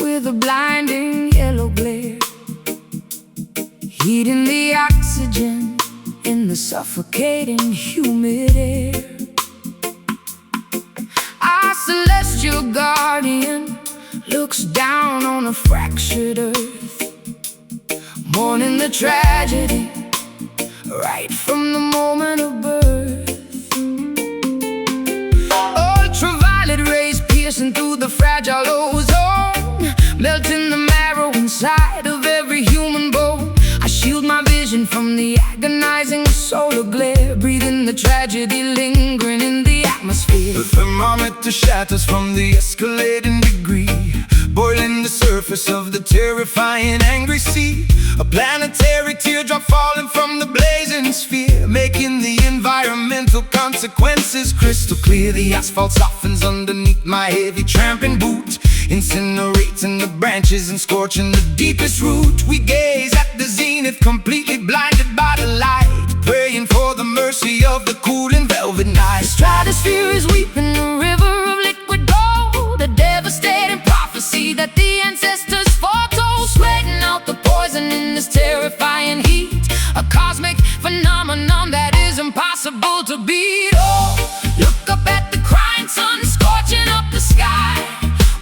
With a blinding yellow glare, heating the oxygen in the suffocating humid air. Our celestial guardian looks down on a fractured earth, mourning the tragedy right from the moment of birth. Ultraviolet rays piercing through the fragile ozone, melting the marrow inside of every human bone. I shield my vision from the agonizing solar glare, breathing the tragedy lingering in the atmosphere. The thermometer shatters from the escalating degree, boiling the surface of the terrifying angry sea. A planetary teardrop falling from the blazing sphere, making the environmental consequences crystal clear. The asphalt softens underneath my heavy tramping boot, incinerating the branches and scorching the deepest root. We gaze at the zenith, completely blinded by the light, praying for the mercy of the cooling velvet night. The stratosphere is weeping, a river of liquid gold, a devastating prophecy that the ancestors foretold, sweating out the poison in this terrifying heat. A cosmic phenomenon that is impossible to beat. Oh, look up at the crying sun, scorching up the sky,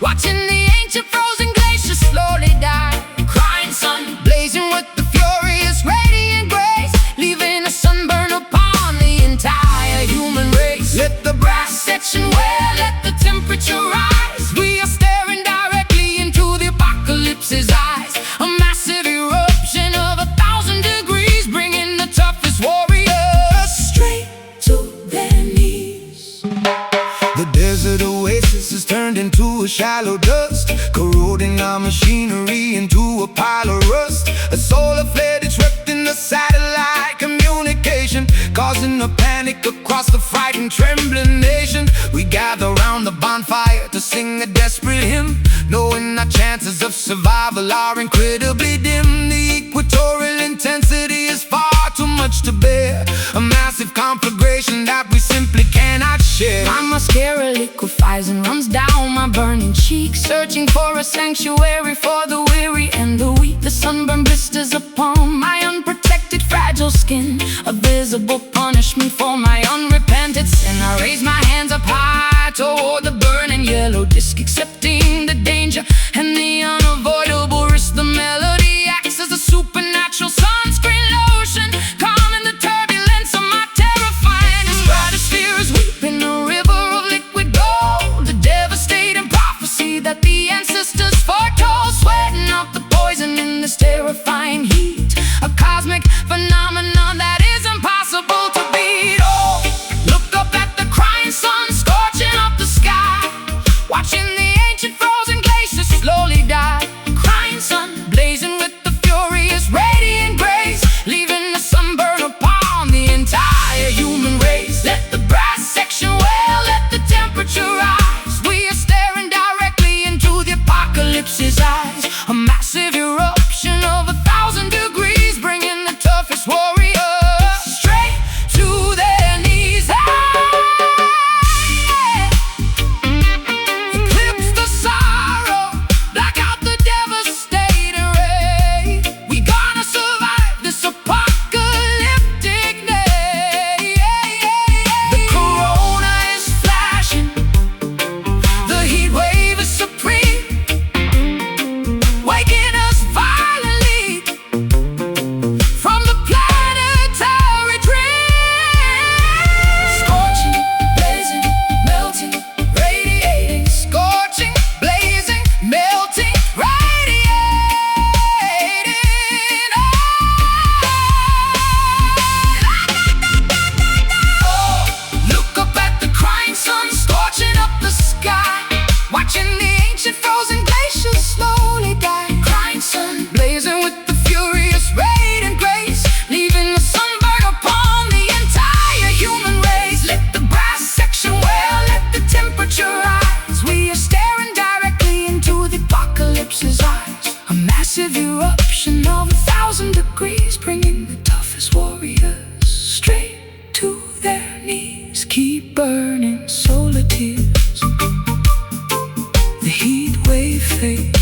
watching the ancient frozen glaciers slowly die. Crying sun, blazing with the furious radiant grace, leaving a sunburn upon the entire human race. Let the brass section wear, let the temperature rise. We are staring directly into the apocalypse's eyes. A massive eruption of 1,000 degrees, bringing the toughest warriors straight to their knees. The desert oasis is turned into a shallow dust, corroding our machinery into a pile of rust. A solar flare disrupting the satellite communication, causing a panic across the frightened, trembling nation. We gather round the bonfire to sing a desperate hymn, knowing our chances of survival are incredibly dim. The equatorial intensity is far too much to bear, a massive conflagration that we simply cannot share. My mascara liquefies and runs down my burning cheek, searching for a sanctuary for the weary and the weak. The sunburn blisters upon my unprotected, fragile skin, a visible punishment for my unrepented sin. I raise my hands up high toward the burning yellow disc, accepting the danger and the unavoidable risk. The melody acts as a supernatural sunscreen lotion, calming the turbulence of my terrifying. The stratosphere is weeping, a river of liquid gold, a devastating prophecy that the ancestors foretold, sweating out the poison in this terrifying heat. A cosmic phenomenon that is impossible to beat. Oh, look up at the crying sun, scorching up the sky, watching the ancient the heat wave fades.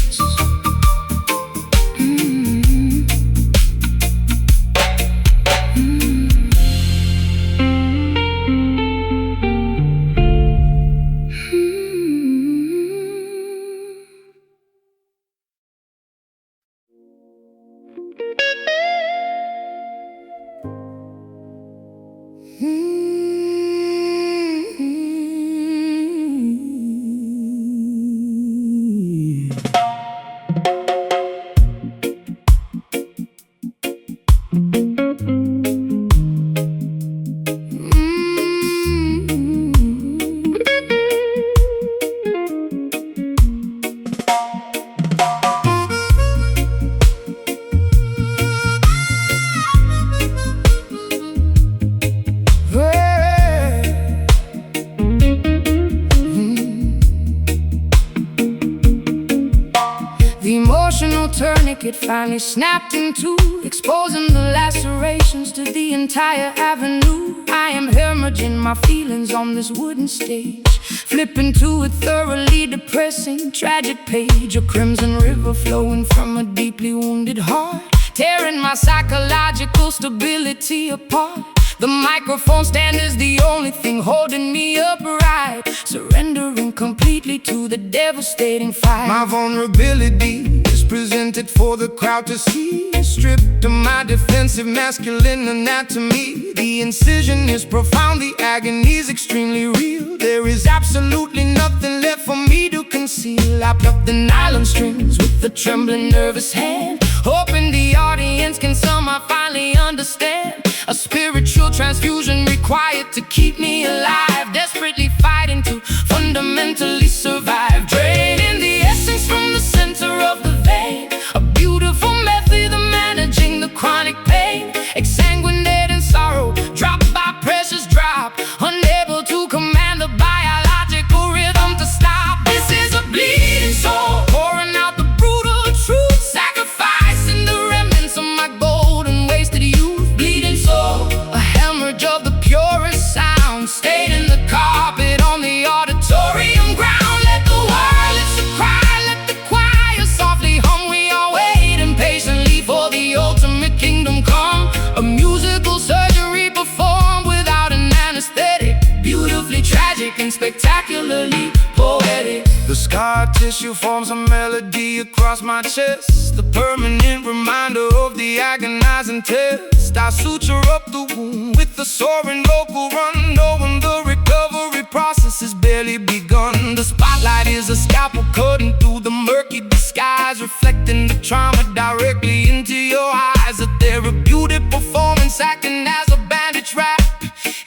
The emotional tourniquet finally snapped in two, exposing the lacerations to the entire avenue. I am hemorrhaging my feelings on this wooden stage, flipping to a thoroughly depressing, tragic page. A crimson river flowing from a deeply wounded heart, tearing my psychological stability apart. The microphone stand is the only thing holding me upright, surrendering completely to the devastating fight. My vulnerability is presented for the crowd to see, stripped of my defensive masculine anatomy. The incision is profound, the agony is extremely real. There is absolutely nothing left for me to conceal. I pluck the nylon strings with a trembling, nervous hand, hoping the audience can somehow finally understand. A spiritual transfusion required to keep me alive, desperately fighting to fundamentally survive. Draining the essence from the center of the vein, a beautiful method of managing the chronic pain. Exsanguinate in sorrow, drop by precious drop, unable to command the biological rhythm to stop. This is a bleeding soul, pouring out the brutal truth, sacrificing the remnants of my golden wasted youth. Bleeding soul, a hemorrhage of the purest sound, stayed in the carpet on the auditorium ground. Let the world listen cry, let the choir softly hum. We all wait impatiently for the ultimate kingdom come, a musical surgery performed without an anesthetic, beautifully tragic and spectacularly poetic. The scar tissue forms a melody across my chest, the permanent reminder of the agonizing test. I suture up the wound with the soaring vocal run, knowing the recovery process has barely begun. The spotlight is a scalpel cutting through the murky disguise, reflecting the trauma directly into your eyes. A therapeutic performance acting as a bandage wrap,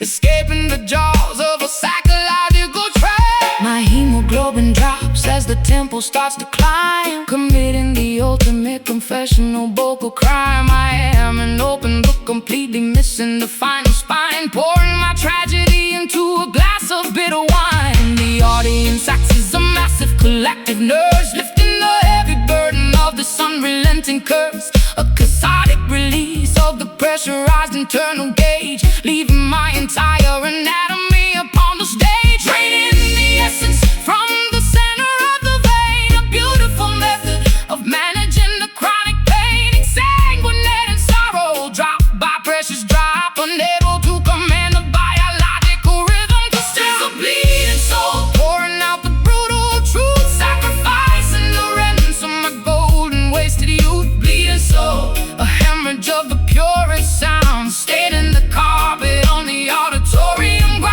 escaping the jaws of a psychological trap. My hemoglobin drops as the tempo starts to climb, committing the ultimate confessional vocal crime. I am an open book, completely missing the final spine, pouring my tragedy into a glass of bitter wine. The audience acts as a massive collective nurse, lifting the heavy burden of this unrelenting curse, a cathartic release of the pressurized internal gauge, leaving my entire anatomy upon the stage. Draining the essence from the center of the vein, a beautiful method of managing the chronic pain. Exsanguinate in sorrow, drop by precious drop, unable to command the biological rhythm to stop. A bleeding soul, pouring out the brutal truth, sacrificing the remnants of my golden wasted youth. Bleeding soul, a hemorrhage of the purest sound, stayed in the carpet on the auditorium ground.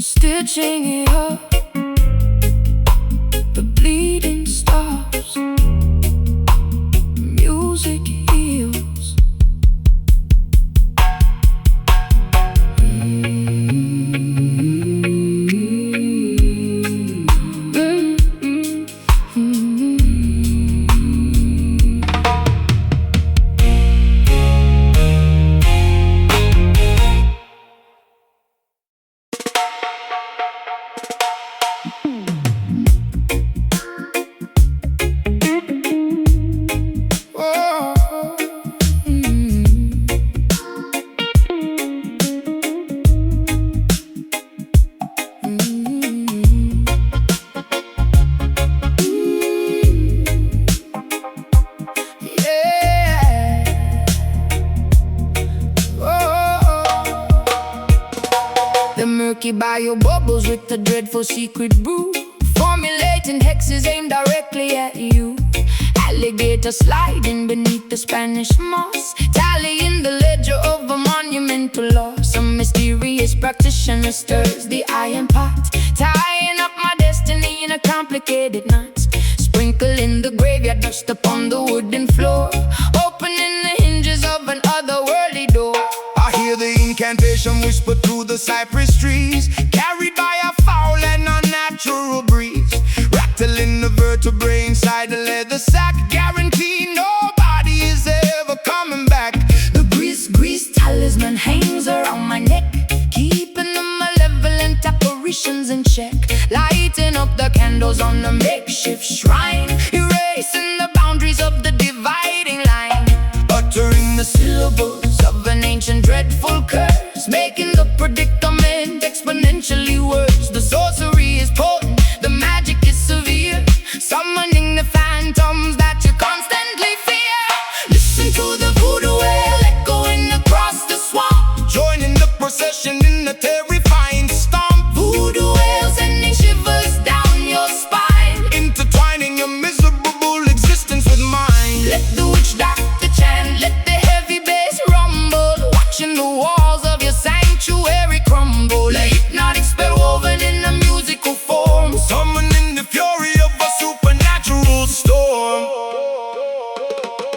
stitching it up, the bleeding stops, music heals. The murky bio bubbles with the dreadful secret brew, formulating hexes aimed directly at you. Alligator sliding beneath the Spanish moss, tallying the ledger of a monumental loss. Some mysterious practitioner stirs the iron pot, tying up my destiny in a complicated knot. Sprinkling the graveyard dust upon the wooden floor, opening the hinges of an otherworldly door. I hear the incantation whisper through the cypress trees, carried by a foul and unnatural breeze, rattling the vertebrae inside the leather sack, guarantee nobody is ever coming back. The grease talisman hangs around my neck, keeping the malevolent apparitions in check, lighting up the candles on the makeshift shrine, erasing the boundaries of the dividing line, Uttering the syllables of an ancient dreadful curse, making the predicament exponentially worse. The sorcery is potent, the magic is severe, summoning the phantoms that you constantly fear. Listen to the voodoo wail echoing across the swamp, joining the procession in the terrifying stomp, voodoo wail sending shivers down your spine, intertwining your miserable existence with mine. let the witch doctor chant, let the heavy bass rumble, watching the walls of your sanctuary crumble. A hypnotic spell woven in a musical form, Summoning the fury of a supernatural storm.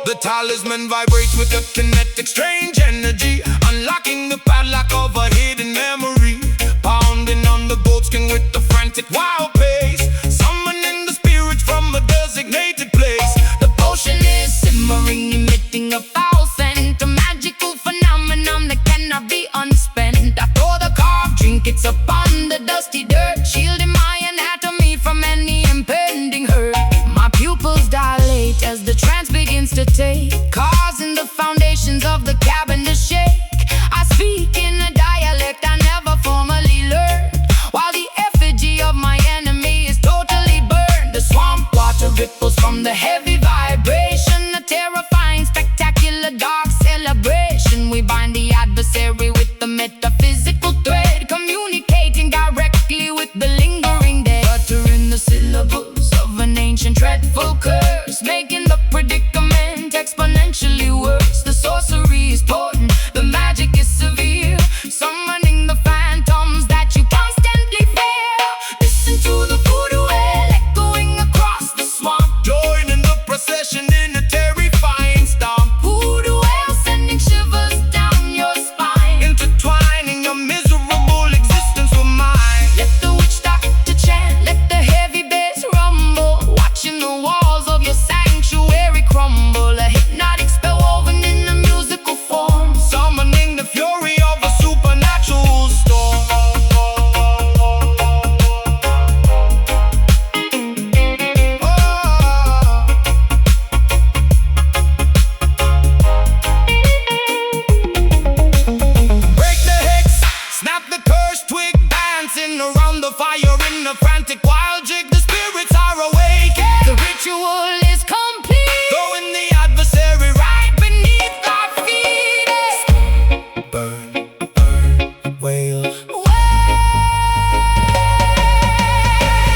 The talisman vibrates with a kinetic strange energy, unlocking the padlock of a hidden memory, pounding on the goatskin with the frantic wild pace, summoning the spirits from a designated place. the potion is simmering, emitting a foul scent, a magical phenomenon that cannot be unspent. I throw the carved trinkets upon the dusty dirt, shielding my anatomy from any impending hurt. My pupils dilate as the trance begins to take, causing the foundations of the cabin to shake. I speak in a dialect I never formally learned, while the effigy of my enemy is totally burned. The swamp water ripples from the heavy vibration, a terrifying, spectacular, dark celebration. We bind the adversary with the metaphysical thread, communicating directly with the lingering dead, uttering the syllables of an ancient dreadful curse, making the predicament exponentially worse. The sorcery is potent, the magic is severe, summoning the phantoms that you constantly fear. Listen to the voodoo wail echoing across the swamp, Joining the procession in a terrifying stomp, voodoo wail sending shivers down your spine, intertwining your miserable existence with mine. let the witch doctor chant, let the heavy bass rumble, watching the walls of your sanctuary crumble. A hypnotic spell woven in a musical form, Summoning the fury of a supernatural storm. Break the hex, snap the cursed twig, dancing around the fire in a frantic wild jig. The spirits are awakened, the ritual is complete, throwing the adversary right beneath our feet. Burn, wail.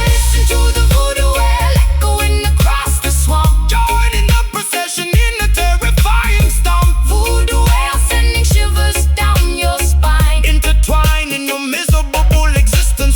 Listen to the voodoo wail echoing across the swamp, Joining the procession in a terrifying stomp, voodoo wail sending shivers down your spine, intertwining your miserable existence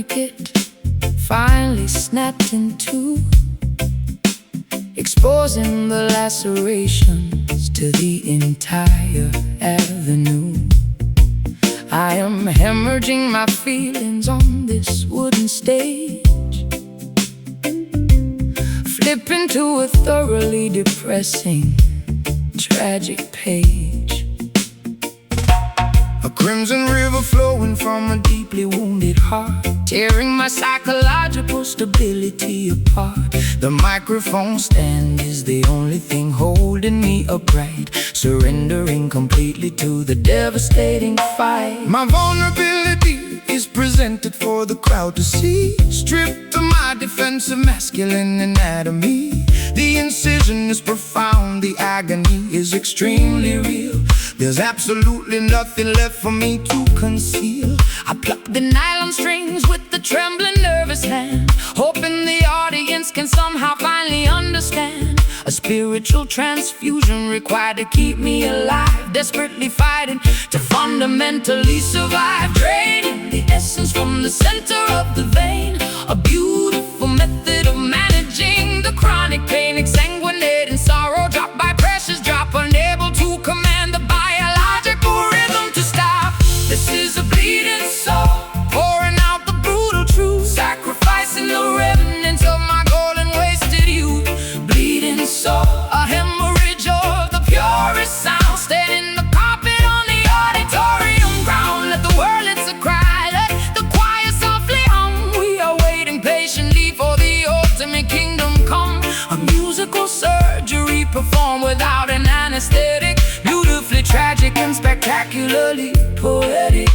tourniquet finally snapped in two, exposing the lacerations to the entire avenue. I am hemorrhaging my feelings on this wooden stage, flipping to a thoroughly depressing, tragic page. A crimson river flowing from a deeply wounded heart, tearing my psychological stability apart. The microphone stand is the only thing holding me upright, surrendering completely to the devastating fight. My vulnerability is presented for the crowd to see, stripped of my defensive masculine anatomy. The incision is profound, the agony is extremely real. There's absolutely nothing left for me to conceal. I pluck the nylon strings with the trembling, nervous hand, hoping the audience can somehow finally understand. A spiritual transfusion required to keep me alive, desperately fighting to fundamentally survive. Draining the essence from the center of the vein, a beautiful method of managing the chronic pain. Exsanguinating sorrow, drop by precious drop, unable to command the biological rhythm to stop. This is a bleeding soul, pouring out the brutal truth, sacrificing the remnants of my golden wasted youth. Bleeding soul, a hemorrhage of the purest sound, staining the carpet on the auditorium ground. Let the wordlets a cry, let the choir softly hum. We are waiting patiently for the ultimate kingdom come. A musical surgery performed without an anesthetic, beautifully tragic and spectacularly poetic.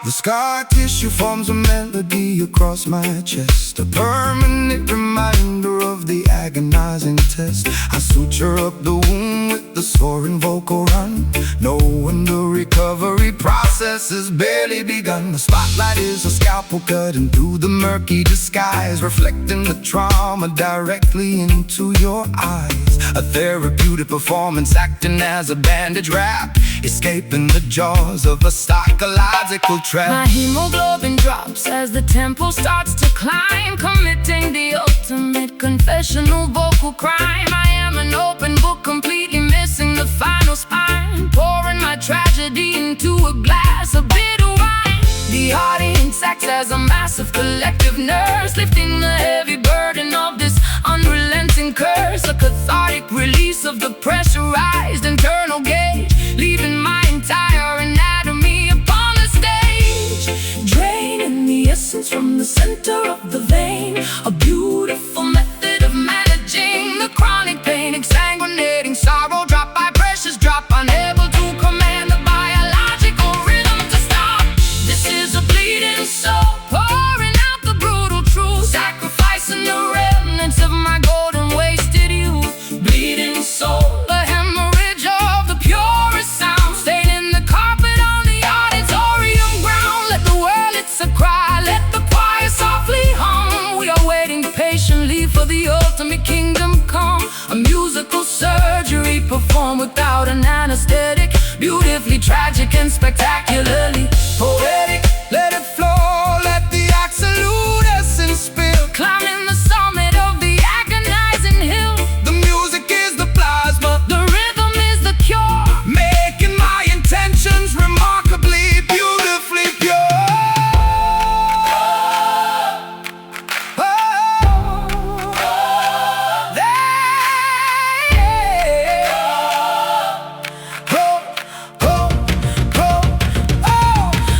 The scar tissue forms a melody across my chest, a permanent reminder of the agonizing test. I suture up the wound with the soaring vocal run, knowing the recovery process has barely begun. The spotlight is a scalpel cutting through the murky disguise, reflecting the trauma directly into your eyes. A therapeutic performance acting as a bandage wrap, escaping the jaws of a psychological trap. My hemoglobin drops as the tempo starts to climb, committing the ultimate confessional vocal crime. I am an open book, completely missing the final spine, pouring my tragedy into a glass of bitter wine. The audience acts as a massive collective nurse, lifting the heavy burden of this unrelenting curse. A cathartic release of the pressurized internal gauge, leaving my entire anatomy upon the stage. Draining the essence from the center of the vein, a beautiful method of managing the chronic pain. Exsanguinating sorrow, drop by precious drop, unable to command the biological rhythm to stop. This is a bleeding soul, pouring out the brutal truth, sacrificing the remnants of my golden wasted youth. Bleeding soul, a hemorrhage of the purest sound, staining the carpet on the auditorium ground. Let the wordlets a cry, let the choir softly hum. We are waiting patiently for the ultimate kingdom come. A musical surgery performed without an anesthetic, beautifully tragic and spectacularly poetic. Let it flow, let the absolute essence spill, Climbing the summit of the agonizing hill. the music is the plasma, The rhythm is the cure, making my intentions remarkably, beautifully pure.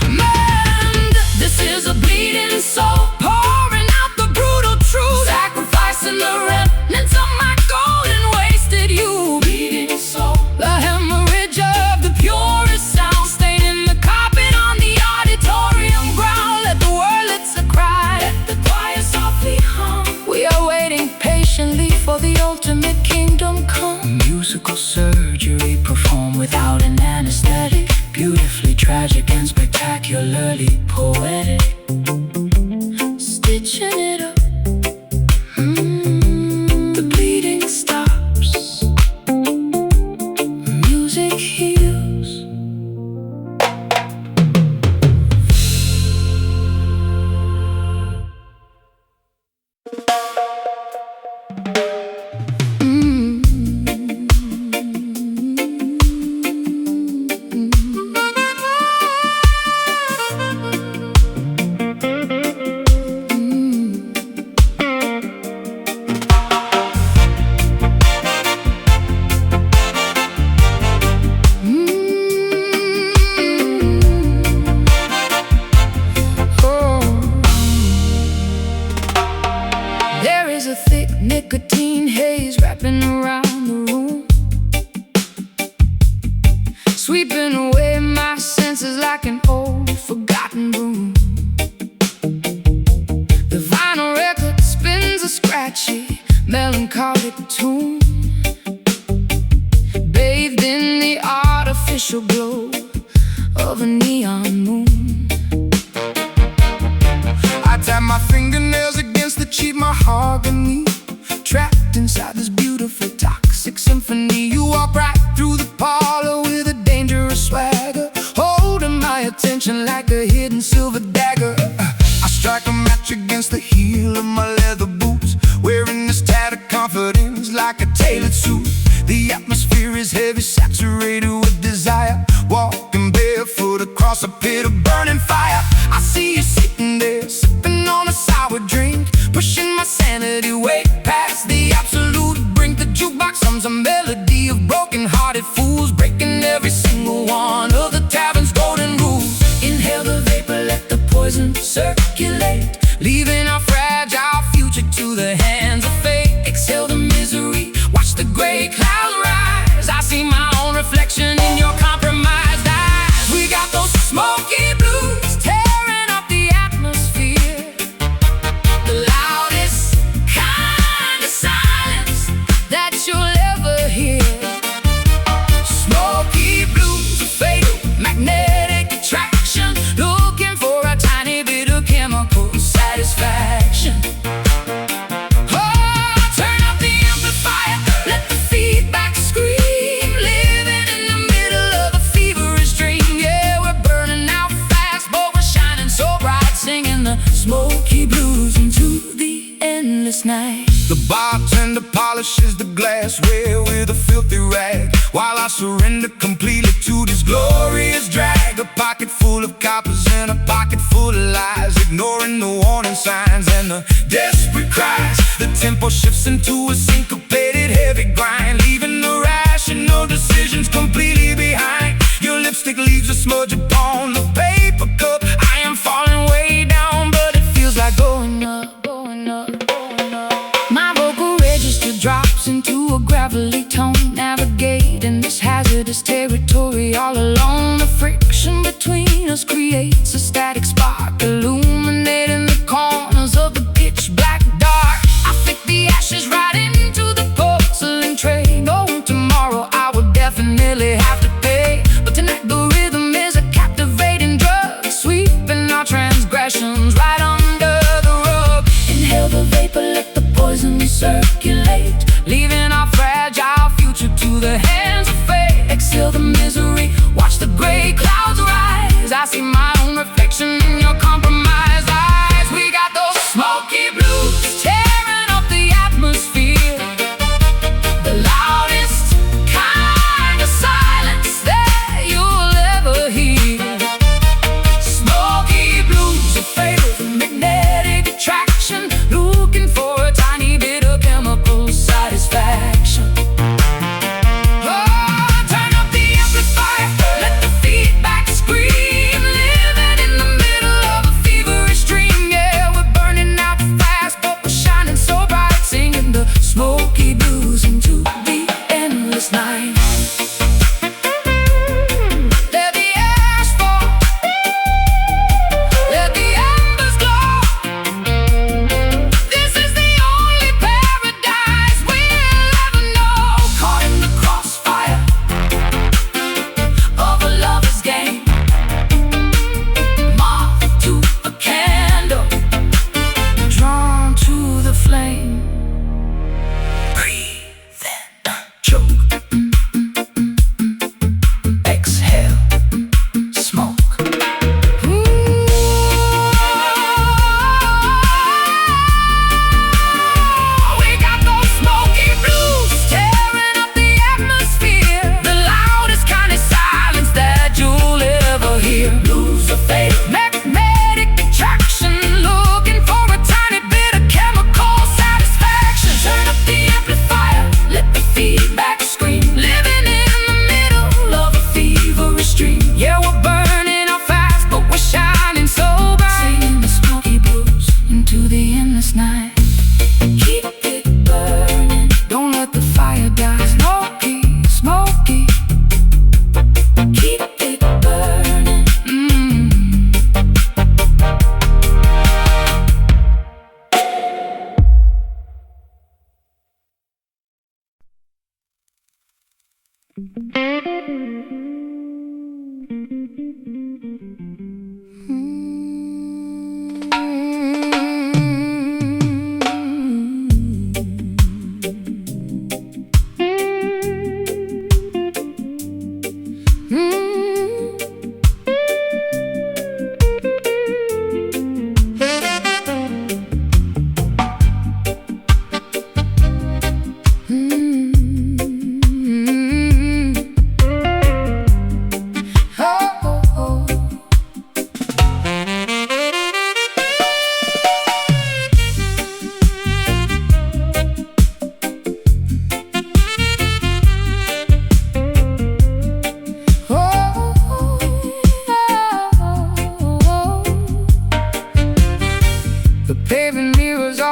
man. This is a bleeding soul, pouring out the brutal truth, sacrificing the remnants of my golden wasted youth. Bleeding soul, the hemorrhage of the purest sound, staining the carpet on the auditorium ground. Let the wordlets a cry, let the choir softly hum. We are waiting patiently for the ultimate kingdom come. Musical surgery performed without an anesthetic, beautifully tragic and spectacularly poetic. Stitching it up, the bleeding stops, music heals. thick nicotine haze wrapping around the room, sweeping away my senses like an old forgotten broom. The vinyl record spins a scratchy, melancholic tune, bathed in the artificial glow of a neon moon. I tap my fingernails against the cheap mahogany, trapped inside this beautiful toxic symphony. You walk right through the parlor with a dangerous swagger, holding my attention like a hidden silver dagger. I strike a match against the heel of my leather boots, wearing this tattered confidence like a tailored suit. The atmosphere is heavy, saturated with desire, walking barefoot across a pit of burning fire. I see you sitting there, sipping on a sour drink, pushing my sanity way past the absolute brink. The jukebox hums a melody of broken-hearted fools, breaking every single one of the tavern's golden rules. Inhale the vapor, let the poison circulate, leaving our fragile future to the hands of fate. Exhale the misery, watch the gray clouds rise. I see my own reflection in your compromised eyes. We got those smoky blues tearing up the atmosphere, the loudest kind of silence that you'll ever hear. Smoky blues, a fatal magnetic attraction, looking for a tiny bit of chemical satisfaction. Smoky blues into the endless night. The bartender polishes the glassware with a filthy rag, while I surrender completely to this glorious drag. A pocket full of coppers and a pocket full of lies, ignoring the warning signs and the desperate cries. The tempo shifts into a syncopated heavy grind, leaving the rational decisions completely behind. Your lipstick leaves a smudge upon the paper cup. I am falling way down, but it feels like going up, going up, going up. My vocal register drops into a gravelly tone, navigating this hazardous territory all alone. The friction between us creates a static spark, illuminating the corners of the pitch black dark. I fit the ashes right into the porcelain tray, knowing tomorrow I will definitely have to pay. But tonight the rhythm is a captivating drug, sweeping our transgressions right under the rug. Inhale the vapor, let the poison circulate, leaving our fragile future to the hands of fate. Exhale the misery, watch the gray clouds rise. I see my own reflection in your compromised eyes. We got those smoky blues tearing up the atmosphere, the loudest kind of silence that you'll ever hear. Smoky blues, a fatal magnetic attraction, looking for a tiny bit of chemical satisfaction.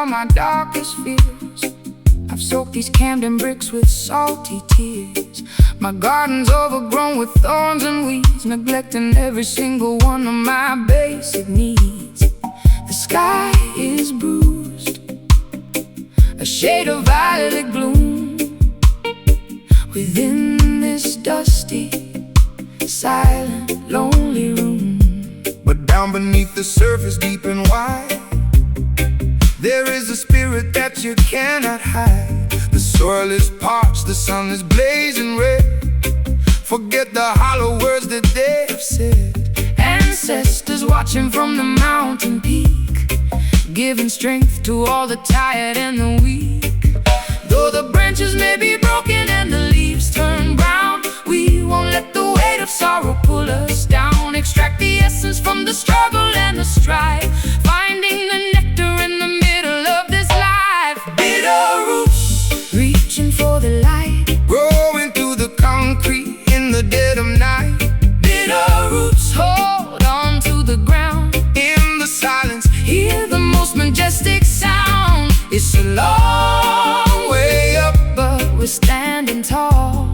My darkest fears, I've soaked these Camden bricks with salty tears. My garden's overgrown with thorns and weeds, neglecting every single one of my basic needs. The sky is bruised, a shade of violet gloom, within this dusty, silent, lonely room. But down beneath the surface, deep and wide, there is a spirit that you cannot hide. The soil is parched, the sun is blazing red. Forget the hollow words that they have said. Ancestors watching from the mountain peak, giving strength to all the tired and the weak. Though the branches may be broken and the leaves turn brown, we won't let the weight of sorrow pull us down. Extract the essence from the struggle and the strife, finding the nectar in the middle of this life. Bitter roots, reaching for the light, growing through the concrete in the dead of night. Bitter roots, hold on to the ground. In the silence, hear the most majestic sound. It's a long way up, but we're standing tall,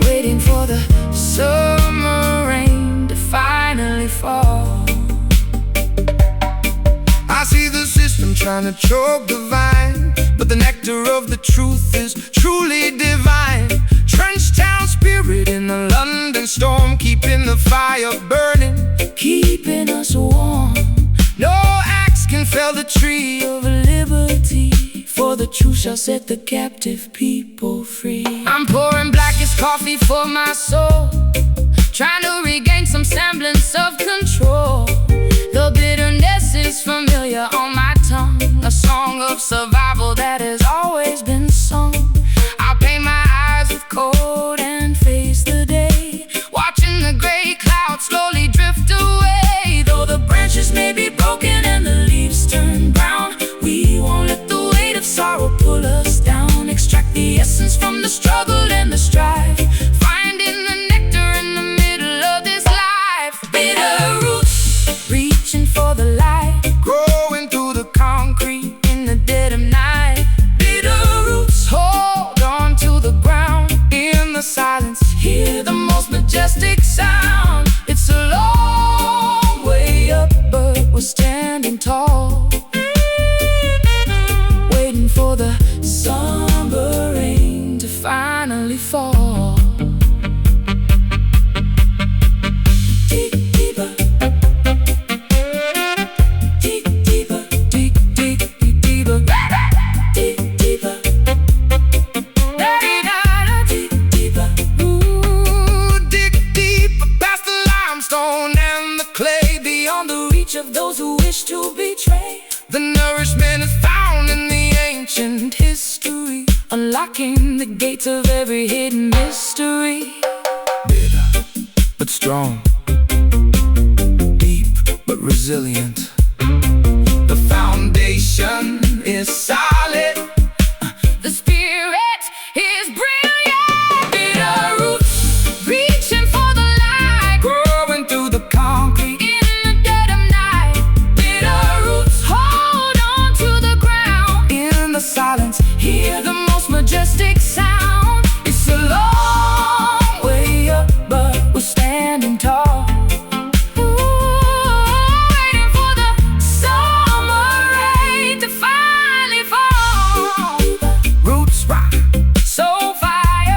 waiting for the summer rain to finally fall. I see the system trying to choke the vine, but the nectar of the truth is truly divine. Trench town spirit in the London storm, keeping the fire burning, keeping us warm. No axe can fell the tree of liberty, for the truth shall set the captive people free. I'm pouring blackest coffee for my soul, trying to regain some semblance of control. The bitterness is familiar on my tongue, a song of survival that has always been sung. I'll paint my eyes with cold and face the day, watching the gray clouds slowly drift away. Though the branches may be broken and the leaves turn brown, we won't let the weight of sorrow pull us down. Extract the essence from the struggle and the strife, finding the nectar in the middle of this life. Bitter roots, reaching for the light, growing through the concrete in the dead of night. Bitter roots, hold on to the ground. In the silence, hear the most majestic sound. It's a long way up, but we're standing tall, waiting for the summer rain to finally fall. Dig deeper, dig deeper, dig, dig, dig deeper, dig deeper, dig deeper. ooh, dig deeper past the limestone and the clay, Beyond the reach of those who wish to betray. the nourishment is found in the ancient history, Unlocking the gates of every hidden mystery. bitter but strong, deep but resilient. The foundation is solid, The spirit is brilliant. Bitter roots, reaching for the light, growing through the concrete in the dead of night. Bitter roots, hold on to the ground. in the silence. Hear the most majestic sound. It's a long way up, but we're standing tall, waiting for the summer rain to finally fall. Roots rock, Soulfire.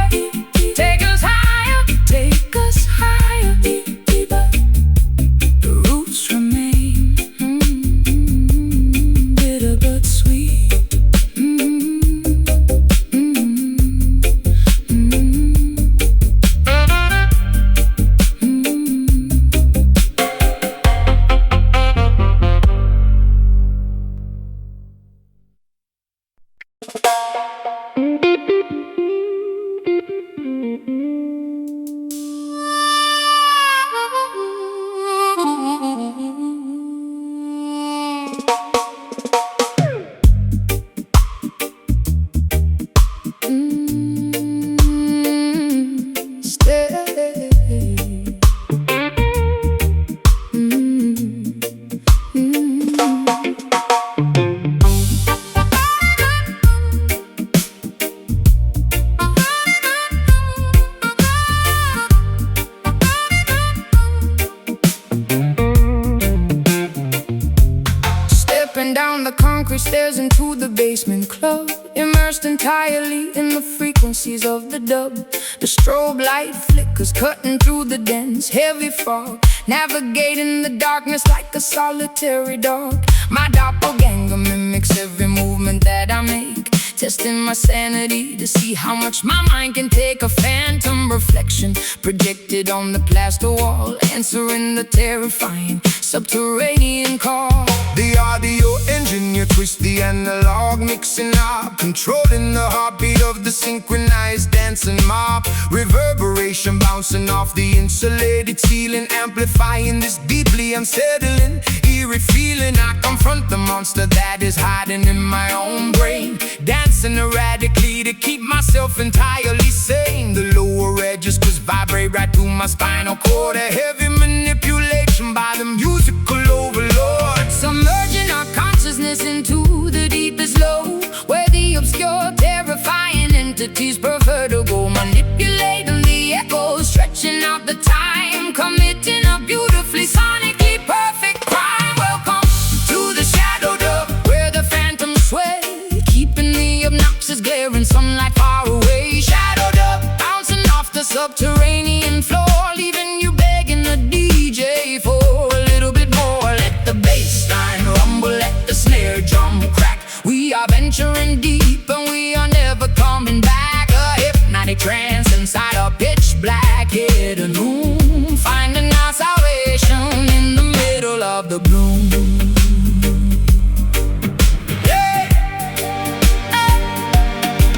into the basement club, immersed entirely in the frequencies of the dub. The strobe light flickers, cutting through the dense, heavy fog, navigating the darkness like a solitary dog. My doppelganger mimics every movement that I make, testing my sanity to see how much my mind can take. A phantom reflection projected on the plaster wall, answering the terrifying subterranean call. The audio engineer twists the analog, mixing up, controlling the heartbeat of the synchronized dancing mob. Reverberation bouncing off the insulated ceiling, amplifying this deeply unsettling, eerie feeling. I confront the monster that is hiding in my own brain, dancing erratically to keep myself entirely sane. The lower edges just vibrate right through my spinal cord, a heavy manipulation by the musical overlord. Submerging our consciousness into the deepest low, where the obscure, terrifying entities prefer to go, manipulating the echoes, stretching out the time, committing a beautifully sonically perfect crime. Welcome to the shadow dub, where the phantoms sway, keeping the obnoxious glaring sunlight far away. Shadow dub, bouncing off the subterranean floor, leaving you begging the DJ for a little bit more. Let the bass line rumble, let the snare drum crack. We are venturing deep and we are never coming back. A hypnotic trance inside a pitch black hidden room, finding our salvation in the middle of the gloom.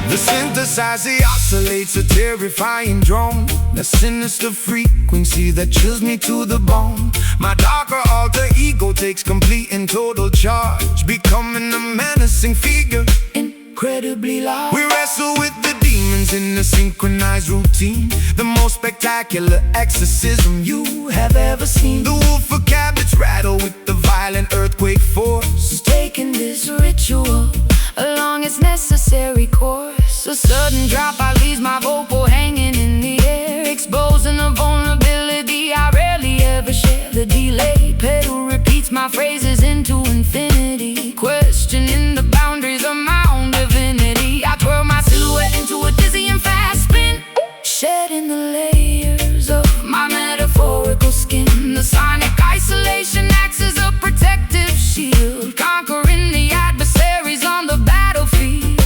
The synthesizer oscillates a terrifying drone, the sinister frequency that chills me to the bone. My darker alter ego takes complete and total charge, becoming a menacing figure, incredibly large. We wrestle with the demons in a synchronized routine, the most spectacular exorcism you have ever seen. The woofer cabinets rattle with the violent earthquake force, taking this ritual along its necessary course. A sudden dropout leaves my vocal hanging in the air, exposing a vulnerability I rarely ever share. The delay pedal repeats my phrases into infinity, questioning the boundaries of my own divinity. I twirl my silhouette into a dizzying fast spin, shedding the layers of my metaphorical skin. The sonic isolation acts as a protective shield, conquering the adversaries on the battlefield.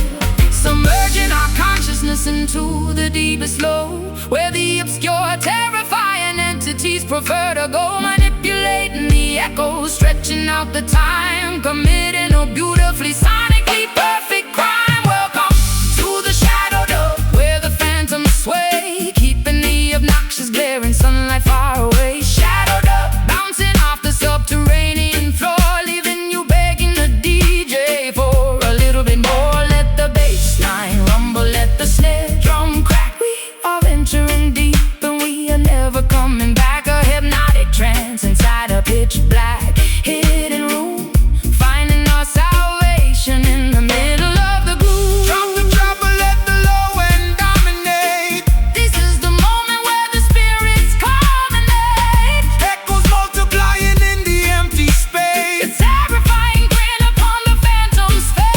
Submerging our consciousness into the deepest low, where the obscure, terrifying entities prefer to go, manipulating the echoes, stretching out the time, committing a beautifully sonically perfect crime. Welcome to the shadow dub, where the phantoms sway, keeping the obnoxious glaring sunlight far away. Shadow dub, bouncing off the subterranean floor, leaving you begging the DJ for a little bit more. Let the bass line rumble, let the snare drum crack. We are venturing deep and we are never coming back. A hypnotic trance inside a pitch black hidden room, finding our salvation in the middle of the gloom. drop the trouble, let the low end dominate. This is the moment where the spirits culminate. Echoes multiplying in the empty The space. terrifying grin upon the phantom's face.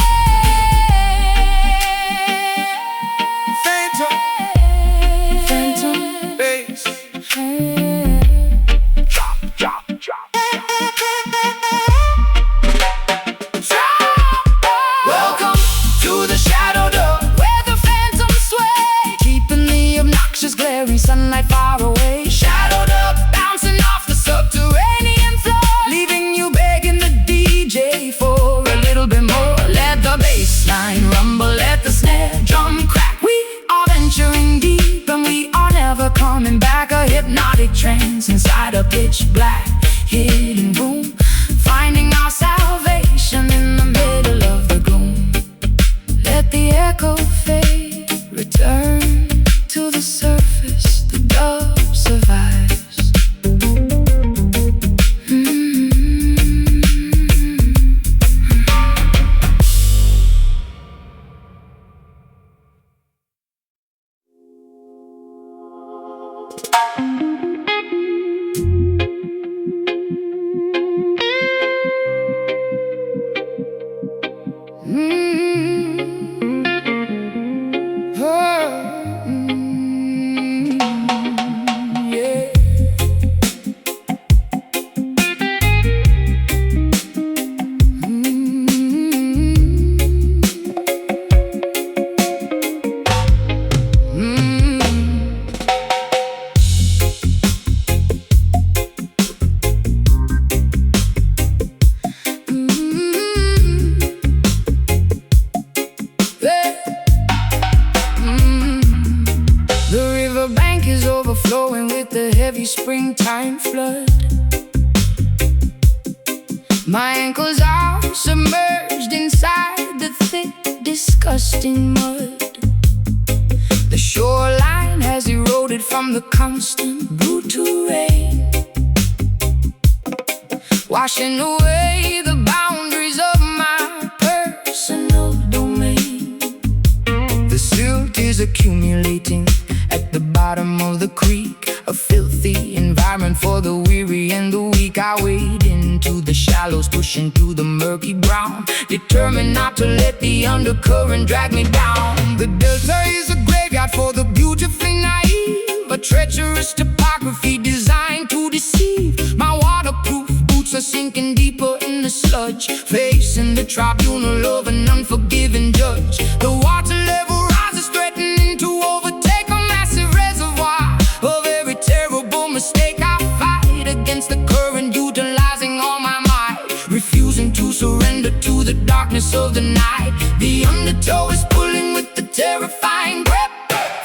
Phantom bass. Drop, drop. Welcome to the shadow dub, where the phantoms sway, keeping the obnoxious glaring sunlight far away. Shadow dub, bouncing off the subterranean floor, leaving you begging the DJ for a little bit more. Let the bass line rumble, let the snare drum crack. We are venturing deep and we are never coming back. A hypnotic trance inside a pitch black hidden room, finding our salvation in the middle of the gloom. Let the echo fade, return to the surface, the dub survives. Yeah. The riverbank is overflowing with the heavy springtime flood. My ankles are submerged inside the thick, disgusting mud. The shoreline has eroded from the constant, brutal rain, washing away the boundaries of my personal domain. The silt is accumulating at the bottom of the creek, a filthy environment for the weary and the weak. I wade into the shallows, pushing through the murky brown, determined not to let the undercurrent drag me down. The delta is a graveyard for the beautifully naive, a treacherous topography designed to deceive. My waterproof boots are sinking deeper in the sludge, facing the tribunal of an unforgiving judge. The water level rises, threatening to overtake a massive reservoir of every terrible mistake. I fight against the current, utilizing all my might, refusing to surrender to the darkness of the night. The undertow is pulling with the terrifying grip,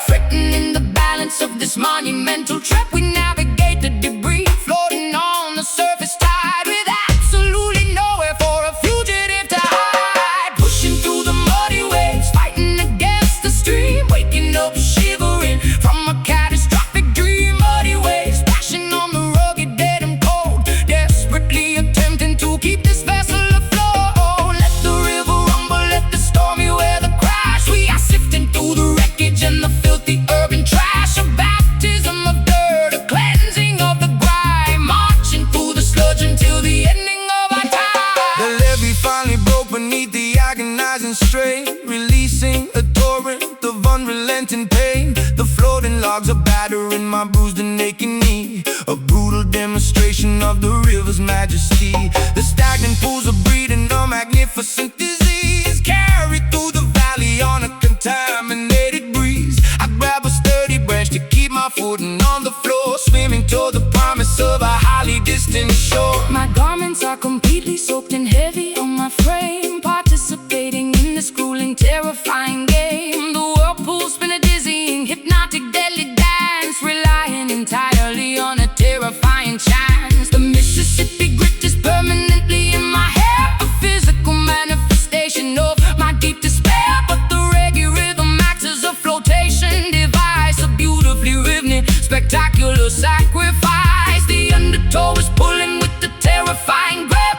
threatening the balance of this monumental trip. We navigate the debris, floating on the surface tide, with absolutely nowhere for a fugitive to hide. Pushing through the muddy waves, fighting against the stream, waking up shivering from a catastrophic dream. Muddy waves splashing on the rugged, dead and cold, desperately attempting to keep this vessel afloat. Let the river rumble, let the stormy weather crash. We are sifting through the wreckage and the filthy urban trash. A baptism of dirt, a cleansing of the grime, marching through the sludge until the ending of our time. The levee finally broke beneath the agonizing strain, releasing a torrent of unrelenting pain. The floating logs are battering my bruised and aching knee, a brutal demonstration of the river's majesty. The stagnant pools are breeding a magnificent disease, carried through the valley on a contaminated breeze. I grab a sturdy branch to keep my footing on the floor, swimming toward the promise of a highly distant shore. My garments are completely soaked and heavy on my frame, participating in this grueling, terrifying game. The whirlpool spin a dizzying, hypnotic, deadly dance, relying entirely on a terrifying chance. The Mississippi grit is permanently in my hair, a physical manifestation of my deep despair. But the reggae rhythm acts as a flotation device, a beautifully rhythmic, spectacular sacrifice. The undertow is pulling with the terrifying grip,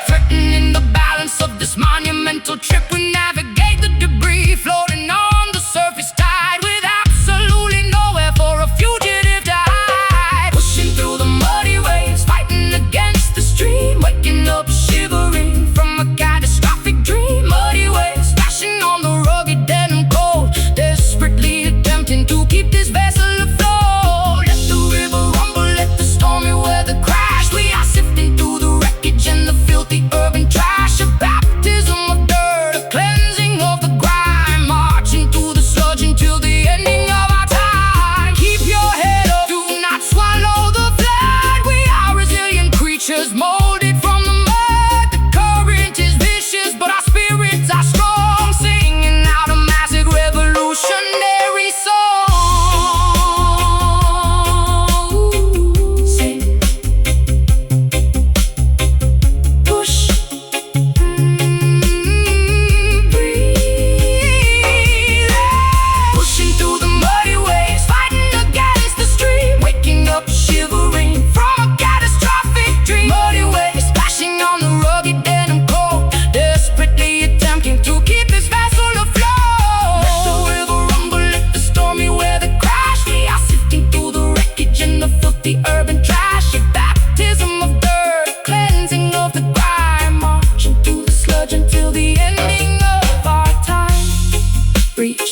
threatening the balance of this monumental trip. We navigate the debris,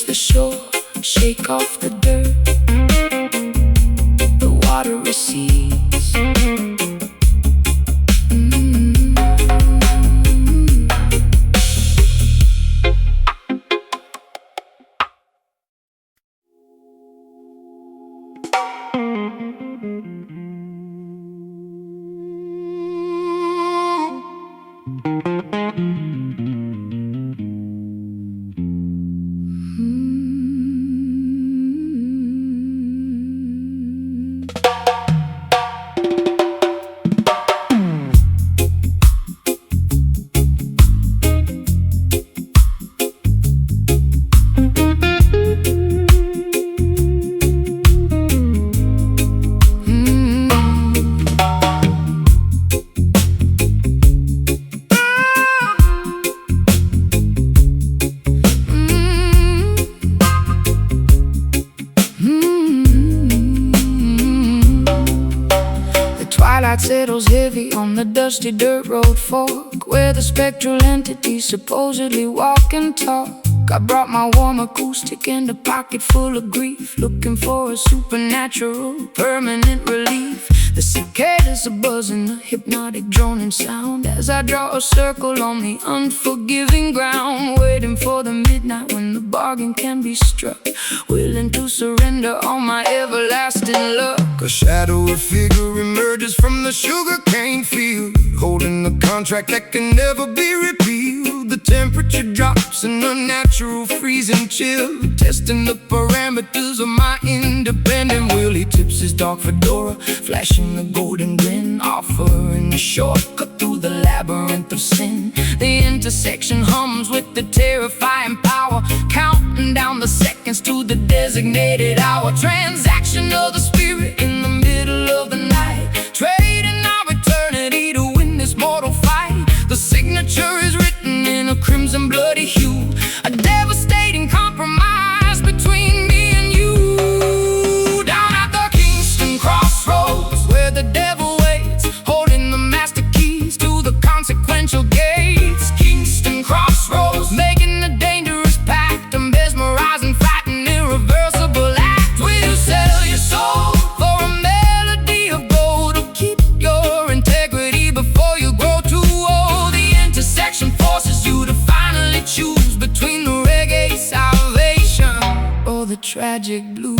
the shore, shake off the dirt. The water recedes. Twilight settles heavy on the dusty dirt road fork, where the spectral entities supposedly walk and talk. I brought my warm acoustic and a pocket full of grief, looking for a supernatural, permanent relief. The cicadas are buzzing, a hypnotic droning sound, as I draw a circle on the unforgiving ground, waiting for the midnight when the bargain can be struck, willing to surrender all my everlasting luck. A shadowy figure emerges from the sugarcane field, holding the contract that can never be repealed. The temperature drops in a natural freezing chill, testing the parameters of my independent will. He tips his dark fedora, flashing the golden grin, offering a shortcut through the labyrinth of sin. The intersection hums with the terrifying power, counting down the seconds to the designated hour. Transaction of the spirit in the middle of the night, trading our eternity to win this mortal fight. The signature is written in a crimson bloody hue, a devastating compromise between me and you. Down at the Kingston crossroads, where the devil waits, holding the master keys to the consequential gates. Kingston crossroads, making a dangerous pact, a mesmerizing, frightening, irreversible act. Will you sell your soul for a melody of gold, or keep your integrity before you grow too old? The intersection forces you to finally choose between the reggae salvation or the tragic blues.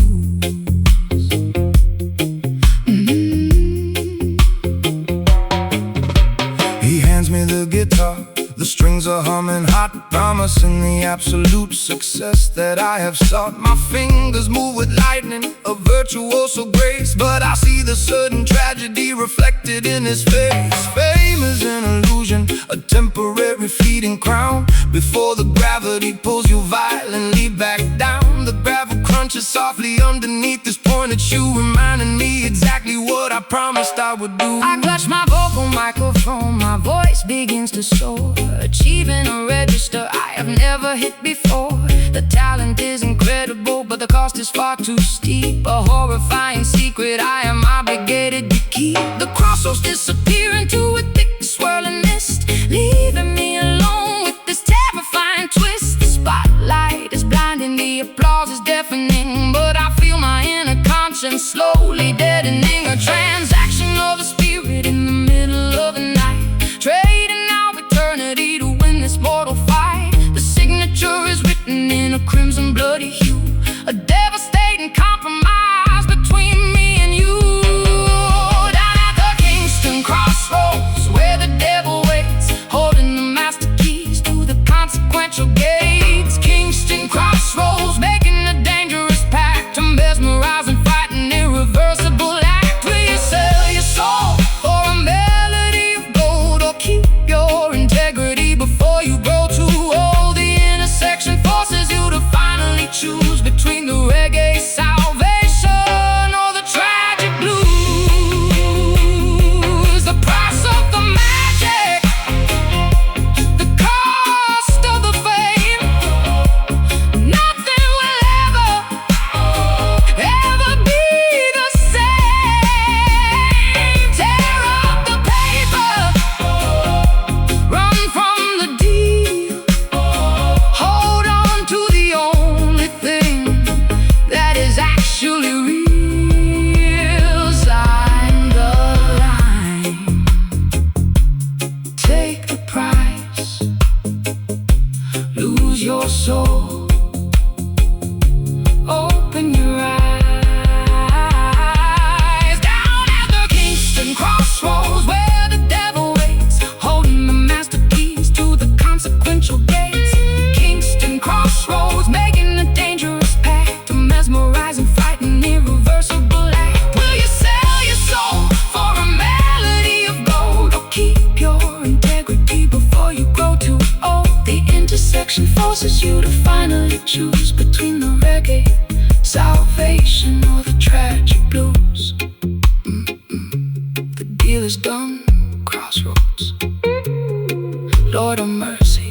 He hands me the guitar, the strings are humming hot, promising the absolute success that I have sought. My fingers move with lightning, a virtuoso grace, but I see the sudden tragedy reflected in his face. Fame is an illusion, a temporary fleeting crown, before the gravity pulls you violently back down. The gravel crunches softly underneath this pointed shoe, reminding me exactly what I promised I would do. I clutch my vocal microphone, my voice begins to soar, achieving a register I have never hit before. The talent is incredible, but the cost is far too steep, a horrifying secret I am obligated to keep. The crossroads disappear into a thick swirling mist, leaving me alone with this terrifying twist. The spotlight is blinding, the applause is deafening, but I feel my inner conscience slowly deadening. A transaction of the spirit in the middle of the night, trading our eternity to win this mortal fight. The signature is written in a crimson bloody hue, a devastating compromise between me and you. Down at the Kingston crossroads, where the devil waits, holding the master keys to the consequential gates. Kingston crossroads, making a dangerous pact, a mesmerizing, fighting, irreversible act. Will you sell your soul for a melody of gold, or keep your integrity before you grow too old? The intersection forces you to finally choose between the reggae soul. Open your eyes down at the Kingston crossroads, where the devil waits, holding the master keys to the consequential gates. Kingston crossroads, making a dangerous pact to mesmerize and frighten irreversible act. Will you sell your soul for a melody of gold, or keep your integrity before you grow too old? The intersection forces you to finally choose between the reggae salvation or the tragic blues. The deal is done, crossroads. Lord of mercy.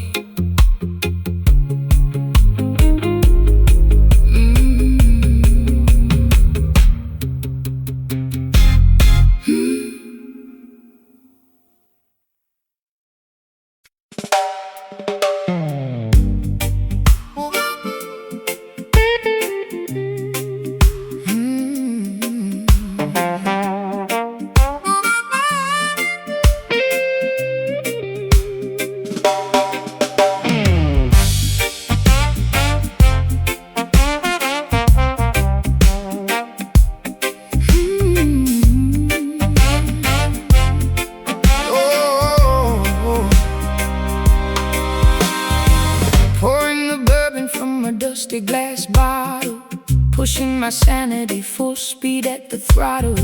Dusty glass bottle, pushing my sanity full speed at the throttle.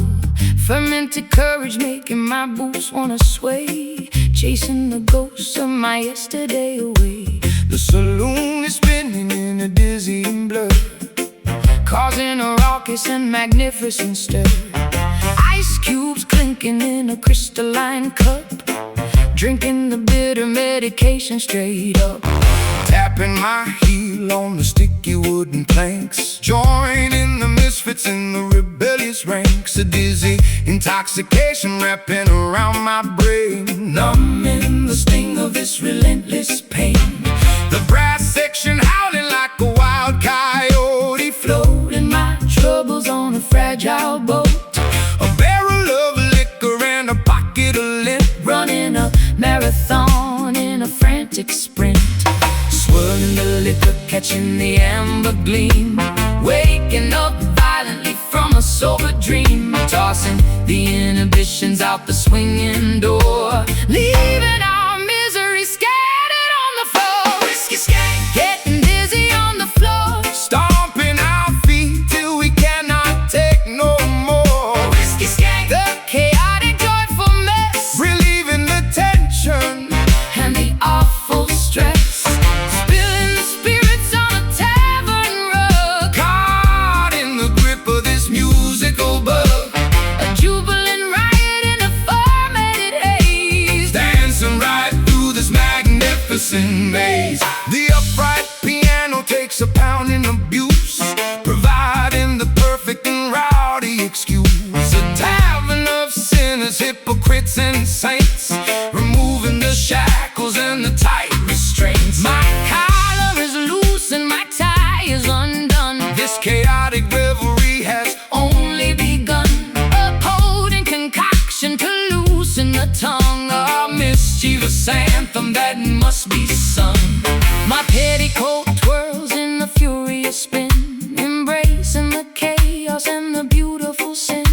Fermented courage making my boots wanna sway, chasing the ghosts of my yesterday away. The saloon is spinning in a dizzying blur, causing a raucous and magnificent stir. Ice cubes clinking in a crystalline cup, drinking the bitter medication straight up. tapping my heel on the sticky wooden planks, joining the misfits in the rebellious ranks. A dizzy intoxication wrapping around my brain, numbing the sting of this relentless pain. The brass section howling like a wild coyote, floating my troubles on a fragile boat. A barrel of liquor and a pocket of lint, running a marathon in a frantic sprint. Swirling the liquor, catching the amber gleam, waking up violently from a sober dream, tossing the inhibitions out the swinging door, leaving our misery scattered on the floor. Whiskey skank, getting dizzy on the floor, stomping our feet till we cannot take no more. Whiskey skank, the chaotic joyful mess, relieving the tension and the awful stress. Maze. The upright piano takes a pounding abuse, providing the perfect and rowdy excuse. A tavern of sinners, hypocrites and saints, removing the shackles and the tight restraints. My collar is loose and my tie is undone. This chaotic revelry has only begun. A potent concoction to loosen the tongue, a mischievous anthem that must be sung. My petticoat twirls in the furious spin, embracing the chaos and the beautiful sin.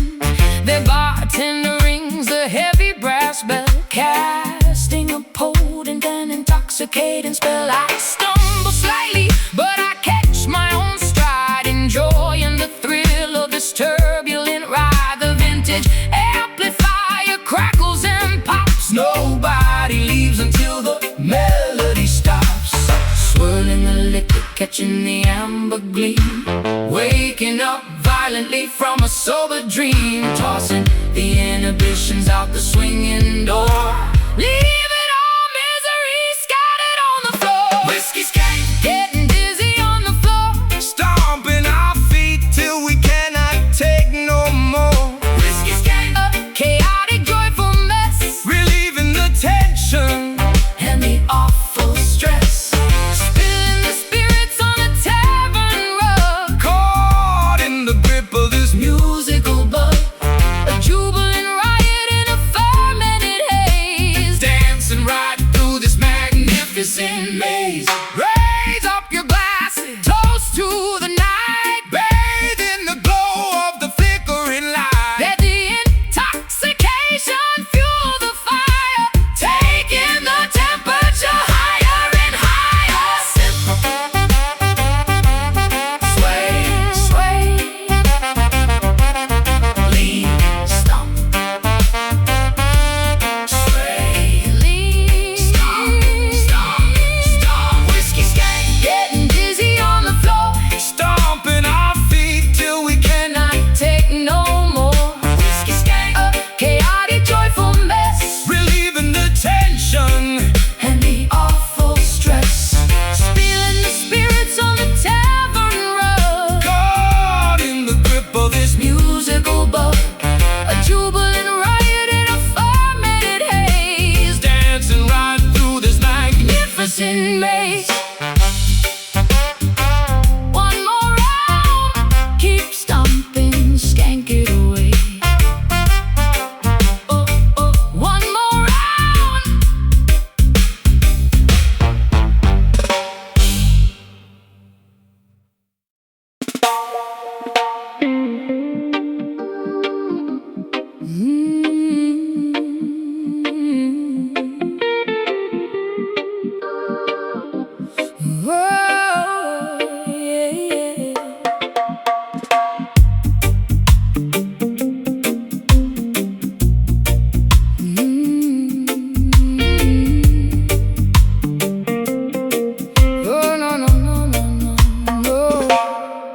Their bartender rings the heavy brass bell, casting a potent and intoxicating spell. I stumble slightly, but I catch my own stride, enjoying the thrill of this turbulent ride. The vintage amplifier crackles and pops, nobody leaves until the melody stops. Swirling the liquor, catching the amber gleam, waking up violently from a sober dream, tossing the inhibitions out the swinging door, leaving all misery scattered on the floor. Whiskey skank, getting dizzy on the floor, stomping our feet till we cannot take no more. Whiskey skank, a chaotic joyful mess, relieving the tension and the awful stress. Spilling the spirits on a tavern rug, caught in the grip of this musical bug. A jubilant riot in a fermented haze, dance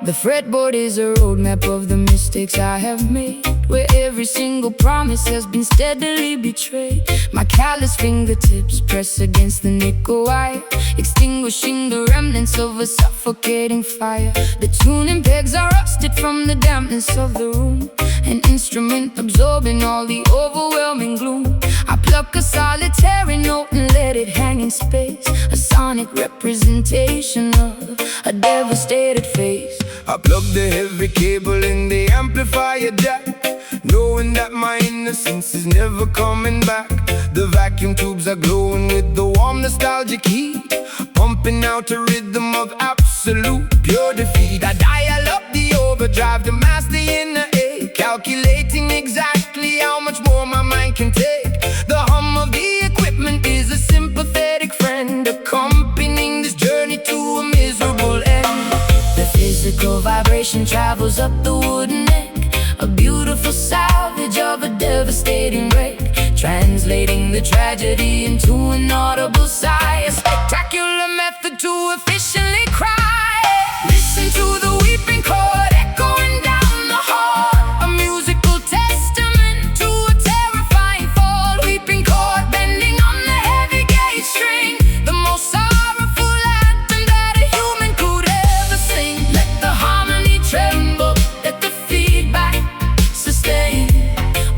The fretboard is a roadmap of the mistakes I have made, where every single promise has been steadily betrayed. My callous fingertips press against the nickel wire, extinguishing the remnants of a suffocating fire. The tuning pegs are rusted from the dampness of the room, an instrument absorbing all the overwhelming gloom. I pluck a solitary note and let it hang in space, a sonic representation of a devastated face. I plug the heavy cable in the amplifier jack, knowing that my innocence is never coming back. The vacuum tubes are glowing with the warm nostalgic heat, pumping out a rhythm of absolute pure defeat. I dial up the overdrive to mask the inner ache, calculating exactly how much more my mind can take. The hum of the equipment is a sympathetic friend, accompanying this journey to a miserable end. The physical vibration travels up the wooden neck, a beautiful salvage of a devastating wreck, translating the tragedy into an audible sigh, a spectacular method to efficiently cry. Listen to the weeping chord echoing down the hall, a musical testament to a terrifying fall. Weeping chord bending on the heavy gauge string, the most sorrowful anthem that a human could ever sing. Let the harmony tremble, let the feedback sustain.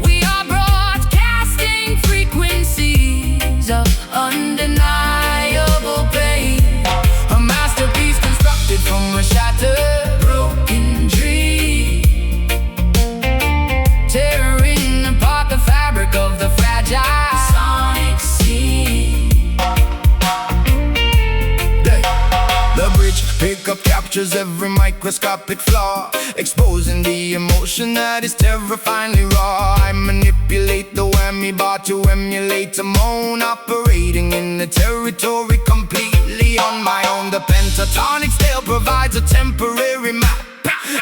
We are broadcasting frequencies of undeniable pain, a masterpiece constructed from a shattered, broken dream, tearing apart the fabric of the fragile sonic scene. The bridge pickup captures every microscopic flaw, exposing the emotion that is terrifyingly raw. I manipulate the whammy bar to emulate a moan, operating in the territory completely on my own. The pentatonic scale provides a temporary map,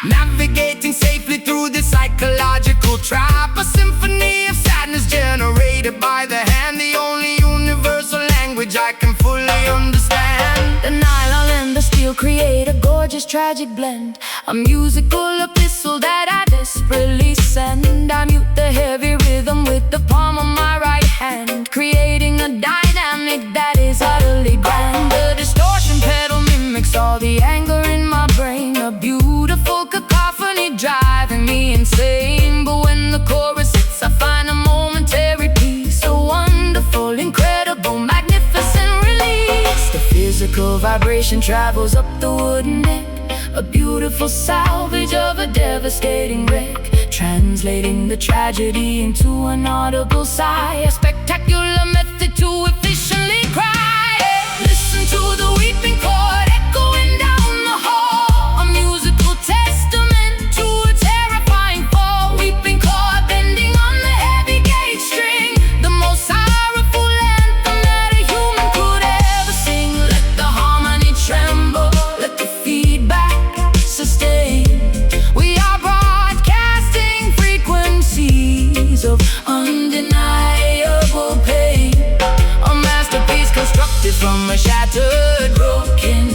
navigating safely through the psychological trap, a symphony of sadness generated by the hand, the only universal language I can fully understand. The nylon and the steel create a gorgeous tragic blend, a musical epistle that I desperately send. I mute the heavy rhythm with the palm of my right hand, creating a dynamic that is utterly grand. The distortion pedal mimics all the anger in my brain, a beautiful cacophony driving me insane. But when the chorus hits, I find a momentary peace, a wonderful, incredible, magnificent release. The physical vibration travels up the wooden neck, a beautiful salvage of a devastating wreck, translating the tragedy into an audible sigh, a spectacular method to efficiently cry. Listen to the weeping chord echoing down the hall, a musical testament to a terrifying fall. Weeping chord bending on the heavy gauge string, the most sorrowful anthem that a human could ever sing. Let the harmony tremble, let the feedback sustain. We are broadcasting frequencies of undeniable pain, a masterpiece constructed from a shattered, broken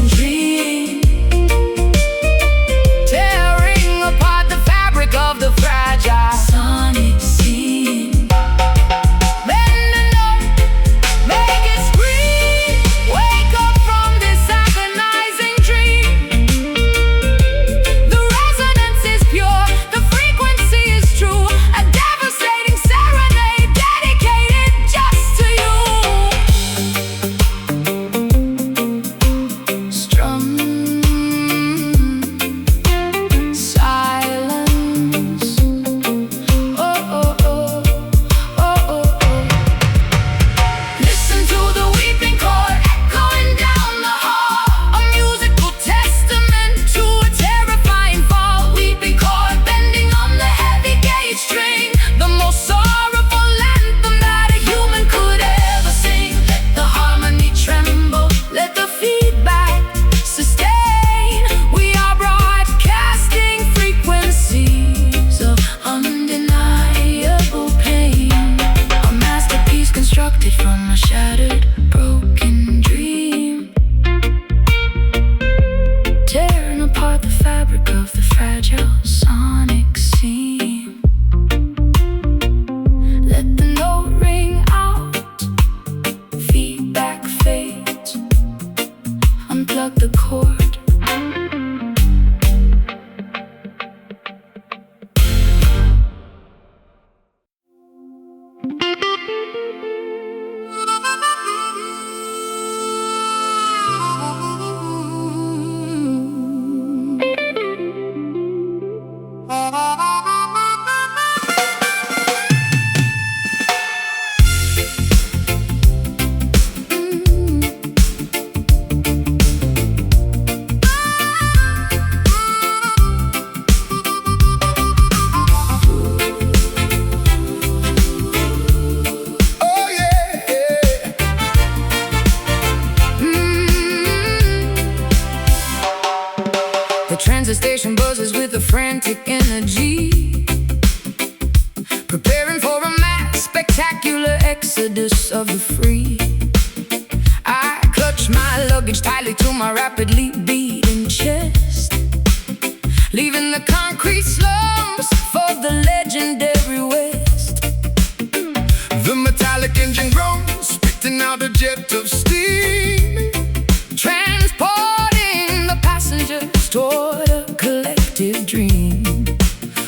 The transit station buzzes with a frantic energy, preparing for a mass spectacular exodus of the free. I clutch my luggage tightly to my rapidly beating chest, leaving the concrete slums for the legendary West. The metallic engine groans, spitting out a jet of steam, transporting the passengers toward a collective dream.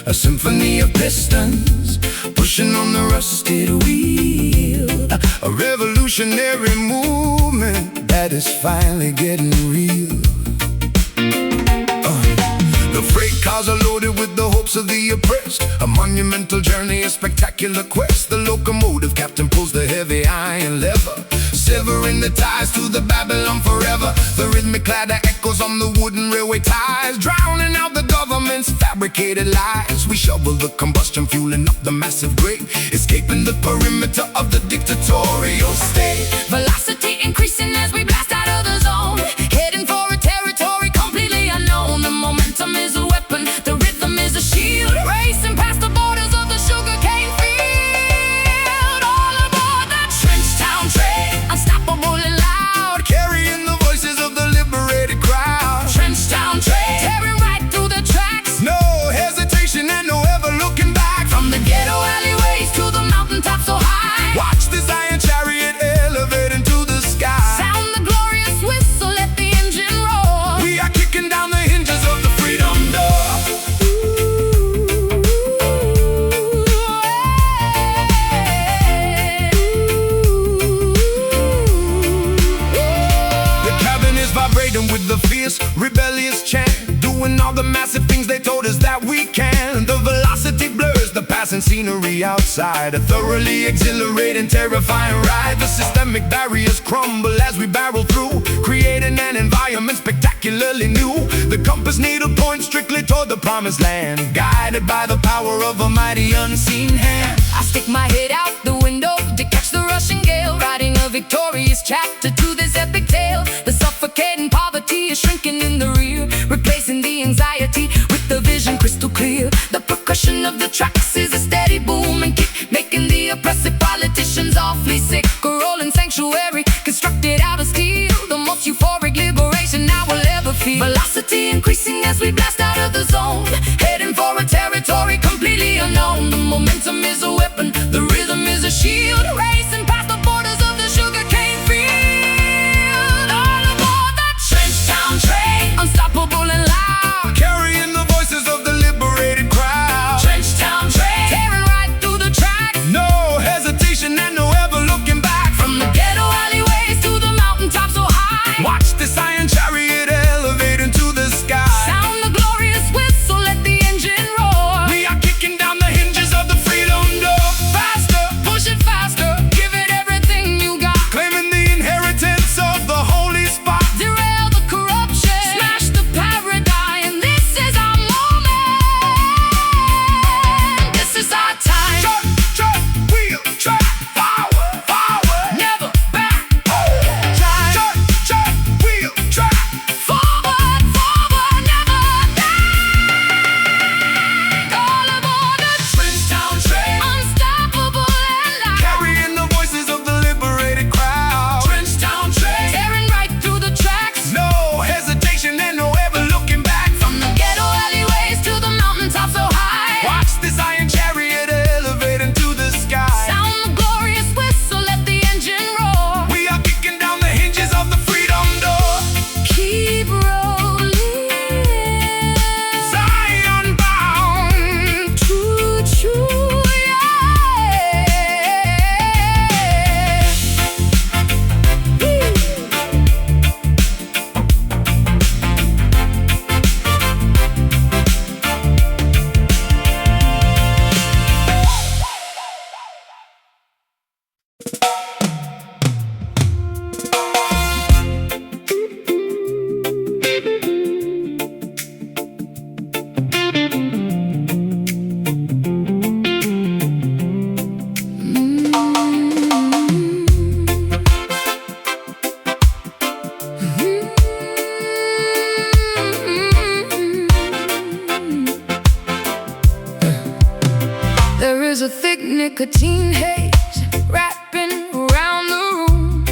a symphony of pistons pushing on the rusted wheel, a revolutionary movement that is finally getting real. The freight cars are loaded with the hopes of the oppressed, a monumental journey, a spectacular quest. The locomotive captain pulls the heavy iron lever, severing the ties to the Babylon forever. The rhythmic clatter echoes on the wooden railway ties, drowning out the government's fabricated lies. We shovel the combustion, fueling up the massive grate, escaping the perimeter of the dictatorial state. Velocity increasing as we blast out of the zone, heading for a territory completely unknown. The momentum is a weapon, the rhythm is a shield, racing past the borders of the sugarcane field. All aboard that trench town train, unstoppable and loud, Carrying the voices of the liberated crowd. trench town train, tearing right through the tracks. No hesitation and no ever looking back. From the ghetto alleyways to the mountaintops so high, Watch this iron chariot elevate into the sky. sound the glorious whistle, let the engine roar. We are kicking down the hinges of the freedom door. The cabin is vibrating with the fierce, rebellious chant, doing all the massive things they told us that we can. The velocity blurs the passing scenery outside, a thoroughly exhilarating, terrifying ride. The systemic barriers crumble as we barrel through, creating an environment spectacularly new. The compass needle points strictly toward the promised land, guided by the power of a mighty unseen hand. I stick my head out the window to catch the rushing gale, writing a victorious chapter to this epic tale. The suffocating poverty is shrinking in the rear, replacing the anxiety with the vision crystal clear. The percussion of the tracks is a steady boom and kick, making the oppressive politicians awfully sick. A rolling sanctuary constructed out of steel, the most euphoric liberation I will ever feel. Velocity increasing as we blast out of the zone, heading for a territory completely unknown. The momentum is a weapon, the rhythm is a shield, racing past the borders of the sugarcane field. All aboard that trench town train, unstoppable and loud, Carrying the voices of the liberated crowd. trench town train, tearing right through the track. No hesitation and no ever looking back. From the ghetto alleyways to the mountaintops so high, Watch this iron chariot elevate into the sky. sound the glorious whistle, let the engine roar. We are kicking down the hinges of the freedom door. Faster, Push it faster, give Nicotine haze wrapping around the room,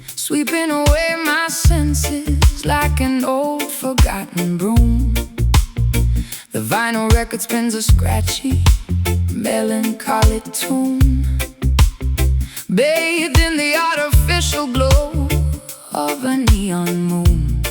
sweeping away my senses like an old forgotten broom. The vinyl record spins a scratchy, melancholy tune, bathed in the artificial glow of a neon moon.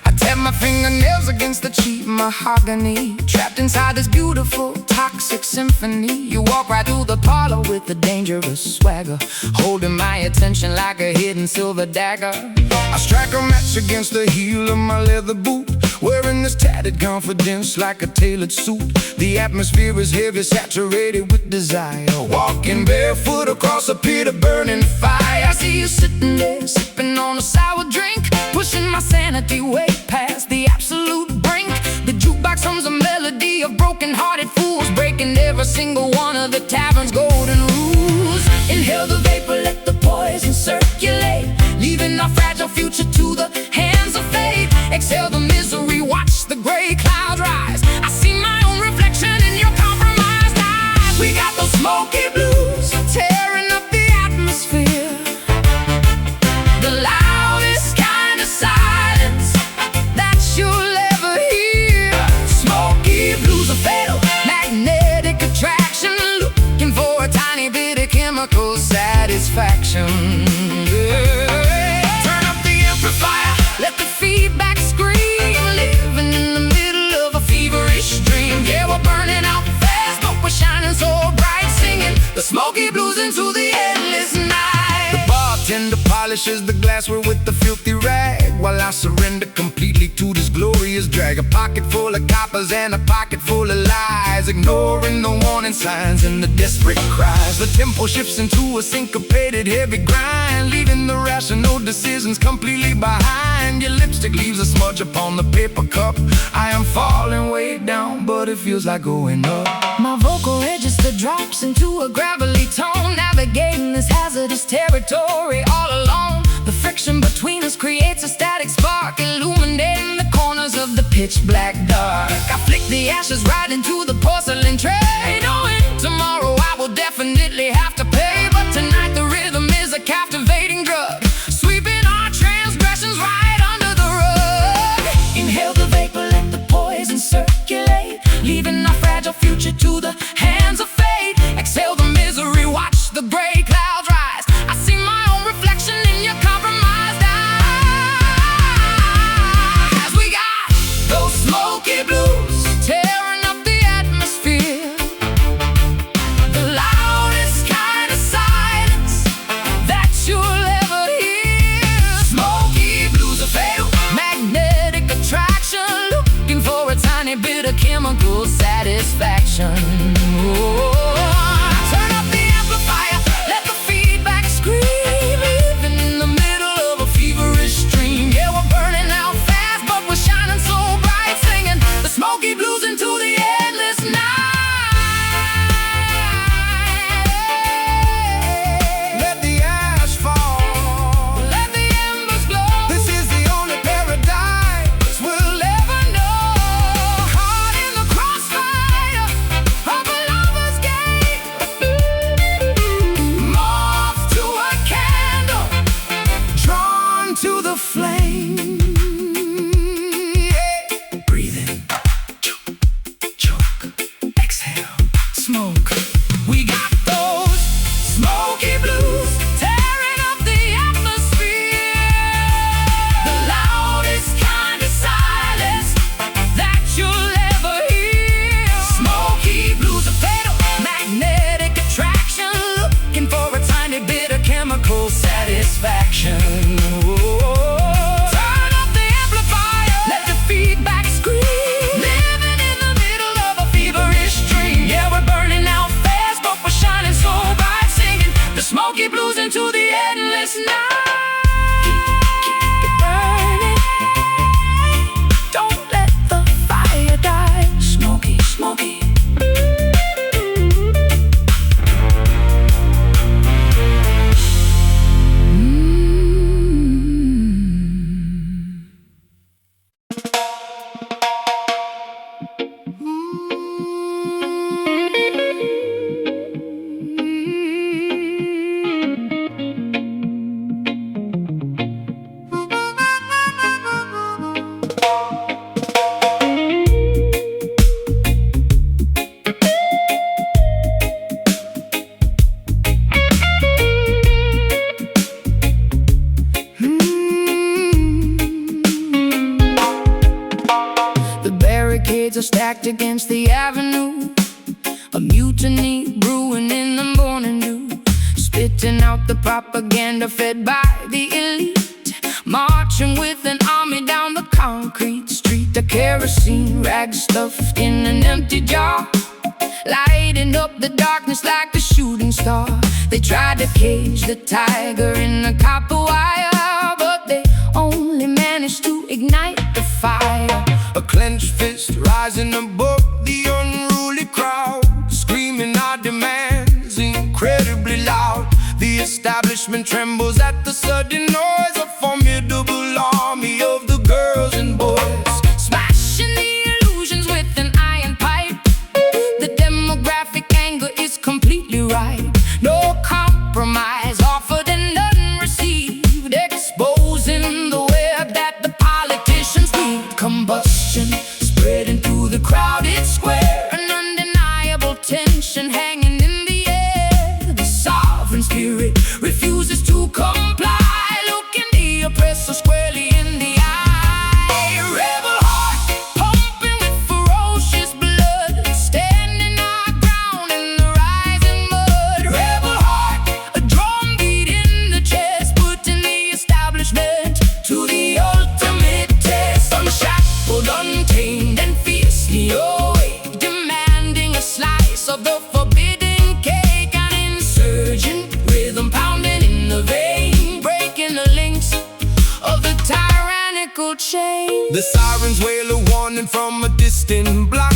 I tap my fingernails against the cheap mahogany, trapped inside this beautiful, toxic symphony. You walk right through the parlor with a dangerous swagger, holding my attention like a hidden silver dagger. I strike a match against the heel of my leather boot, wearing this tattered confidence like a tailored suit. The atmosphere is heavy, saturated with desire, walking barefoot across a pit of burning fire. I see you sitting there, sipping on a sour drink, pushing my sanity way past the absolute brink. The jukebox hums a melody of broken-hearted fools, breaking every single one of the tavern's golden rules. Inhale the vapor, let the poison circulate, leaving our fragile future to the hands of fate. Exhale the misery, watch the gray clouds rise. I see my own reflection in your compromised eyes. We got those smoky blues tearing up the atmosphere, the loudest kind of silence that you'll ever hear. Smoky blues are fatal, magnetic attraction, looking for a tiny bit of chemical satisfaction. Turn up the amplifier, let the feedback scream, living in the middle of a feverish dream. Yeah, we're burning out fast, but we're shining so bright, singing the smoky blues into the endless night. The bartender polishes the glassware with the filthy rag, while I surrender completely to this glorious drag. A pocket full of coppers and a pocket full of lies, ignoring the warning signs and the desperate cries. The tempo shifts into a syncopated heavy grind, leaving the rational decisions completely behind. Your lipstick leaves a smudge upon the paper cup. I am falling way down, but it feels like going up. My vocal register drops into a gravelly tone, navigating this hazardous territory all alone. The friction between us creates a static spark, illuminating the corners of the pitch black dark. I flick the ashes right into the porcelain tray, knowing tomorrow I will definitely have to pay. But tonight the rhythm is a captivating drug, sweeping our transgressions right under the rug. Inhale the vapor, let the poison circulate, leaving our fragile future to the hands of fate. Exhale the misery, watch the gray clouds rise. I see my own reflection in your compromised eyes. We got those smoky blues tearing up the atmosphere, the loudest kind of silence that you'll ever hear. Smoky blues are fatal, magnetic attraction, looking for a tiny bit of chemical satisfaction. Turn up the amplifier, let the feedback scream, living in the middle of a feverish dream. Yeah, we're burning out fast, but we're shining so bright, singing the smoky blues into the endless night. Let the ash fall, let the embers glow. this is the only paradise we'll ever know. Caught in the crossfire of a lover's game, moth to a candle, Drawn to the flame. Yeah. breathe in, choke, exhale, smoke. We got those smoky blues tearing up the atmosphere, the loudest kind of silence that you'll ever hear. Smoky blues are fatal, magnetic attraction, looking for a tiny bit of chemical satisfaction. Turn up the amplifier, let the feedback scream, living in the middle of a feverish dream. Yeah, we're burning out fast, but we're shining so bright, singing the smoky blues into the endless night. Keep it burning, don't let the fire die. Smoky, smoky. The barricades are stacked against the avenue, a mutiny brewing in the morning dew, spitting out the propaganda fed by the elite, marching with an army down the concrete street. A kerosene rag stuffed in an empty jar, lighting up the darkness like a shooting star. They tried to cage the tiger in the copper wire, but they only managed to ignite the fire. A clenched fist rising above the unruly crowd, screaming our demands incredibly loud. The establishment trembles at the sudden noise, a formidable army of the girls and boys, Smashing the illusions with an iron pipe. The demographic anger is completely right. No compromise offered and none received, exposing the web that the politicians weave. Combustion spreading through the crowded square, an undeniable tension hanging in the air. The sovereign spirit refuses to comply, looking the oppressor squarely in the eye. Rebel heart pumping with ferocious blood, standing our ground in the rising mud. Rebel heart, a drum beat in the chest, putting the establishment to the ultimate test. Unshackled, untamed, and fiercely awake, demanding a slice of the forbidden cake. An insurgent rhythm pounding in the vein, breaking the links of the tyrannical chain. The sirens wail a warning from a distant block,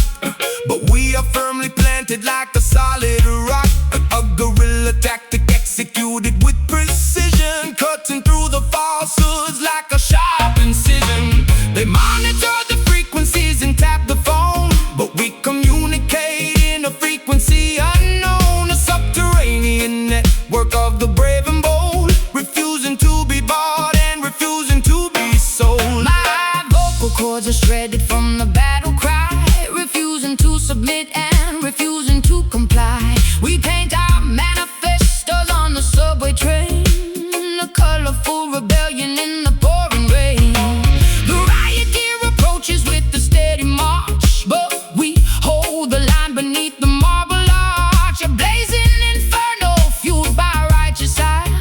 but we are firmly planted like a solid rock. A guerrilla tactic executed with precision, cutting through the falsehoods like a sharp incision. They monitor the frequencies and tap the phone, but we communicate in a frequency unknown. A subterranean network of the brave and bold, refusing to be bought and refusing to be sold. My vocal cords are shredded from the battle cry, refusing to submit and refusing to comply. We paint our manifestos on the subway train, a colorful rebellion in the pouring rain. The riot gear approaches with a steady march, but we hold the line beneath the marble arch. A blazing inferno fueled by righteous ire,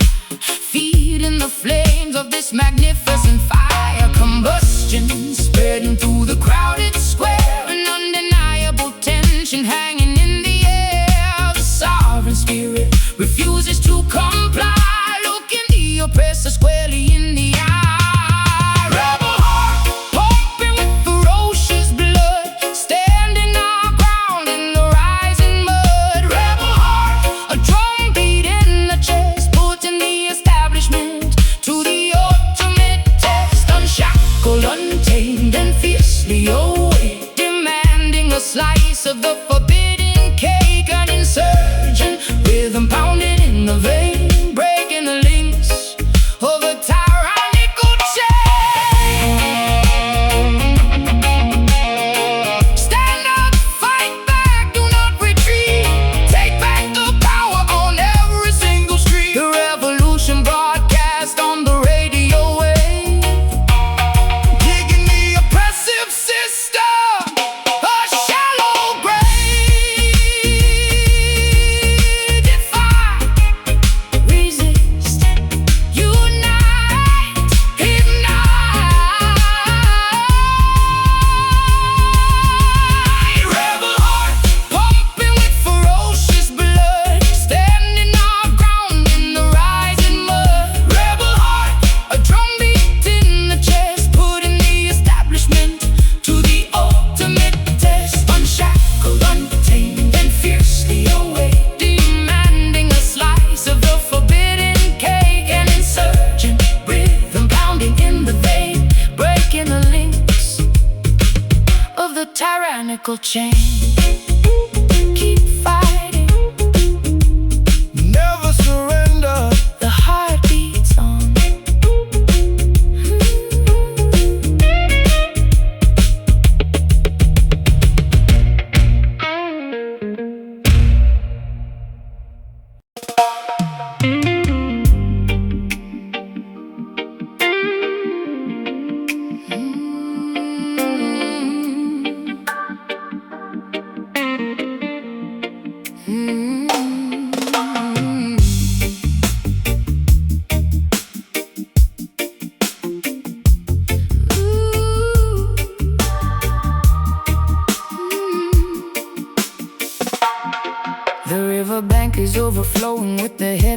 feeding the flames of this magnificent fire. Combustion spreading through the crowded square, an undeniable tension hanging in the air. The sovereign spirit refuses to comply, looking the oppressor squarely in the eye. Rebel heart pumping with ferocious blood, standing our ground in the rising mud. Rebel heart, a drum beat in the chest, putting the establishment to the ultimate test. Unshackled, untamed, and fiercely awake, demanding a slice of the forbidden cake. An insurgent rhythm pounding in the vein, breaking the links of a tyrannical chain. Stand up, fight back, do not retreat. Take back the power on every single street. The revolution broadcast on the radio wave, digging the oppressive system a shallow grave. Defy, resist, unite, ignite. Rebel heart pumping with ferocious blood, standing our ground in the rising mud. Rebel heart, a drum beat in the chest, putting the establishment to the ultimate test. Unshackled, untamed, and fiercely awake, demanding a slice of the forbidden cake. An insurgent rhythm pounding in the vein, breaking the links of the tyrannical chain. Keep fighting, Never surrender. the heart beats on.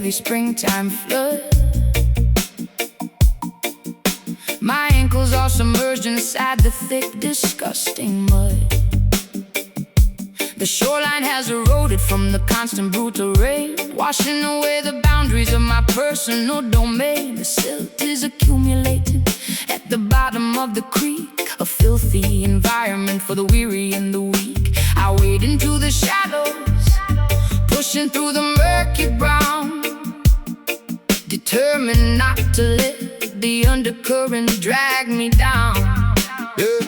heavy springtime flood. My ankles are submerged inside the thick, disgusting mud. The shoreline has eroded from the constant brutal rain, washing away the boundaries of my personal domain. The silt is accumulating at the bottom of the creek, a filthy environment for the weary and the weak. I wade into the shadows, pushing through the murky brown, determined not to let the undercurrent drag me down. Yeah.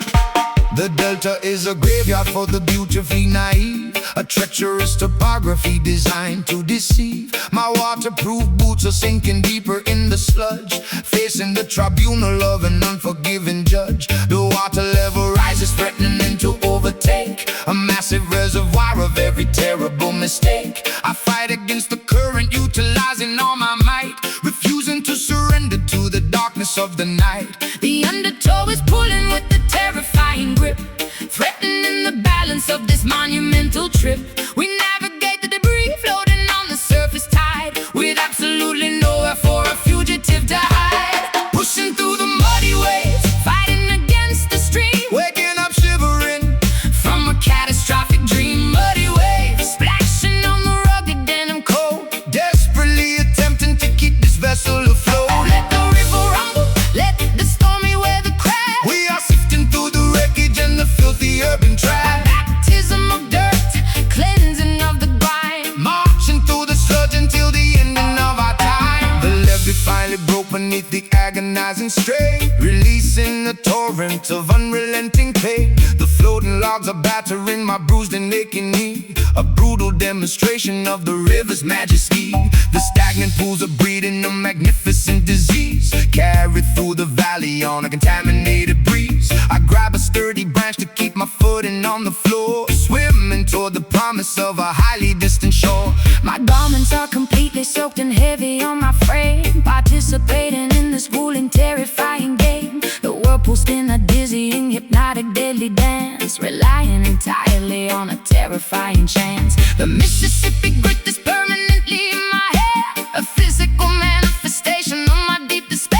The Delta is a graveyard for the beautifully naive, a treacherous topography designed to deceive. My waterproof boots are sinking deeper in the sludge, facing the tribunal of an unforgiving judge. The water level rises, threatening to overtake a massive reservoir of every terrible mistake. I fight against the current, utilizing all my might, refusing to surrender to the darkness of the night. The undertow is pulling with the terrifying grip, threatening the balance of this monumental trip. We navigate the debris floating on the surface tide, with absolutely nowhere for a fugitive to hide. Pushing through the muddy waves, fighting against the stream, Waking up shivering from a catastrophic dream. Muddy waves splashing on the rugged denim coat, desperately attempting to keep this vessel afloat. let the river rumble, let the stormy weather crash. We are sifting through the wreckage and the filthy urban trash, Baptism of dirt, cleansing of the grime, marching through the sludge until the ending of our time. The levee finally broke beneath the agonizing strain, releasing a torrent of unrelenting pain. The floating logs are battering my bruised and aching knee, a brutal demonstration of the river's majesty. The stagnant pools are breeding a magnificent disease, carried through the valley on a contaminated breeze. I grab a sturdy branch to keep my footing on the floor, swimming toward the promise of a highly distant shore. My garments are completely soaked and heavy on my frame, participating in this grueling, terrifying game. The whirlpools spin a dizzying, hypnotic, deadly dance, relying entirely on a terrifying chance. The Mississippi grit is permanently in my hair, a physical manifestation of my deep despair.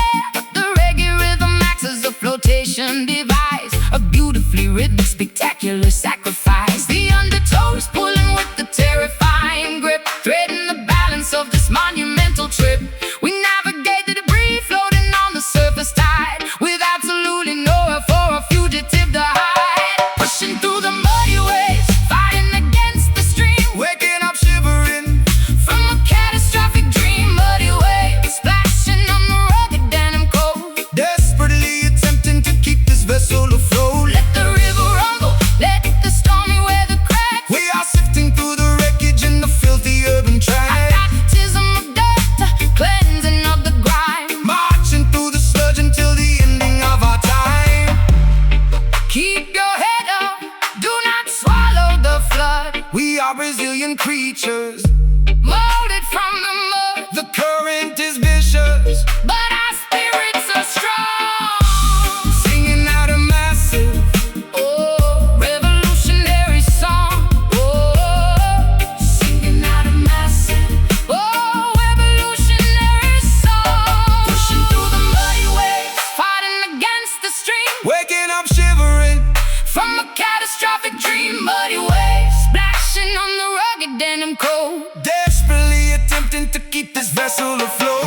The reggae rhythm acts as a flotation device, a beautifully rhythmic, spectacular sacrifice. The undertow is pulling with the terrifying grip, threading the balance of this monumental trip. We navigate the debris floating on the surface tide, with absolutely nowhere for a fugitive to hide. Pushing through the muddy waves, fighting against the stream, Waking up shivering from a catastrophic dream. Muddy waves splashing on the rugged denim coat, desperately attempting to keep this vessel afloat. let the river rumble, let the stormy weather crack. We are sifting through the wreckage and the filthy urban trash, Baptism of dirt, cleansing of the grime, marching through the sludge until the ending of our time. keep your head up, do not swallow the flood. We are resilient creatures, Molded from the mud, the current is vicious, but our spirits are strong. singing out a massive Oh, revolutionary song. Oh, singing out a massive oh, revolutionary song. Pushing through the muddy waves, fighting against the stream, waking up shivering from a catastrophic dream. Muddy waves splashing on the rugged denim coat, desperately attempting to keep this vessel afloat.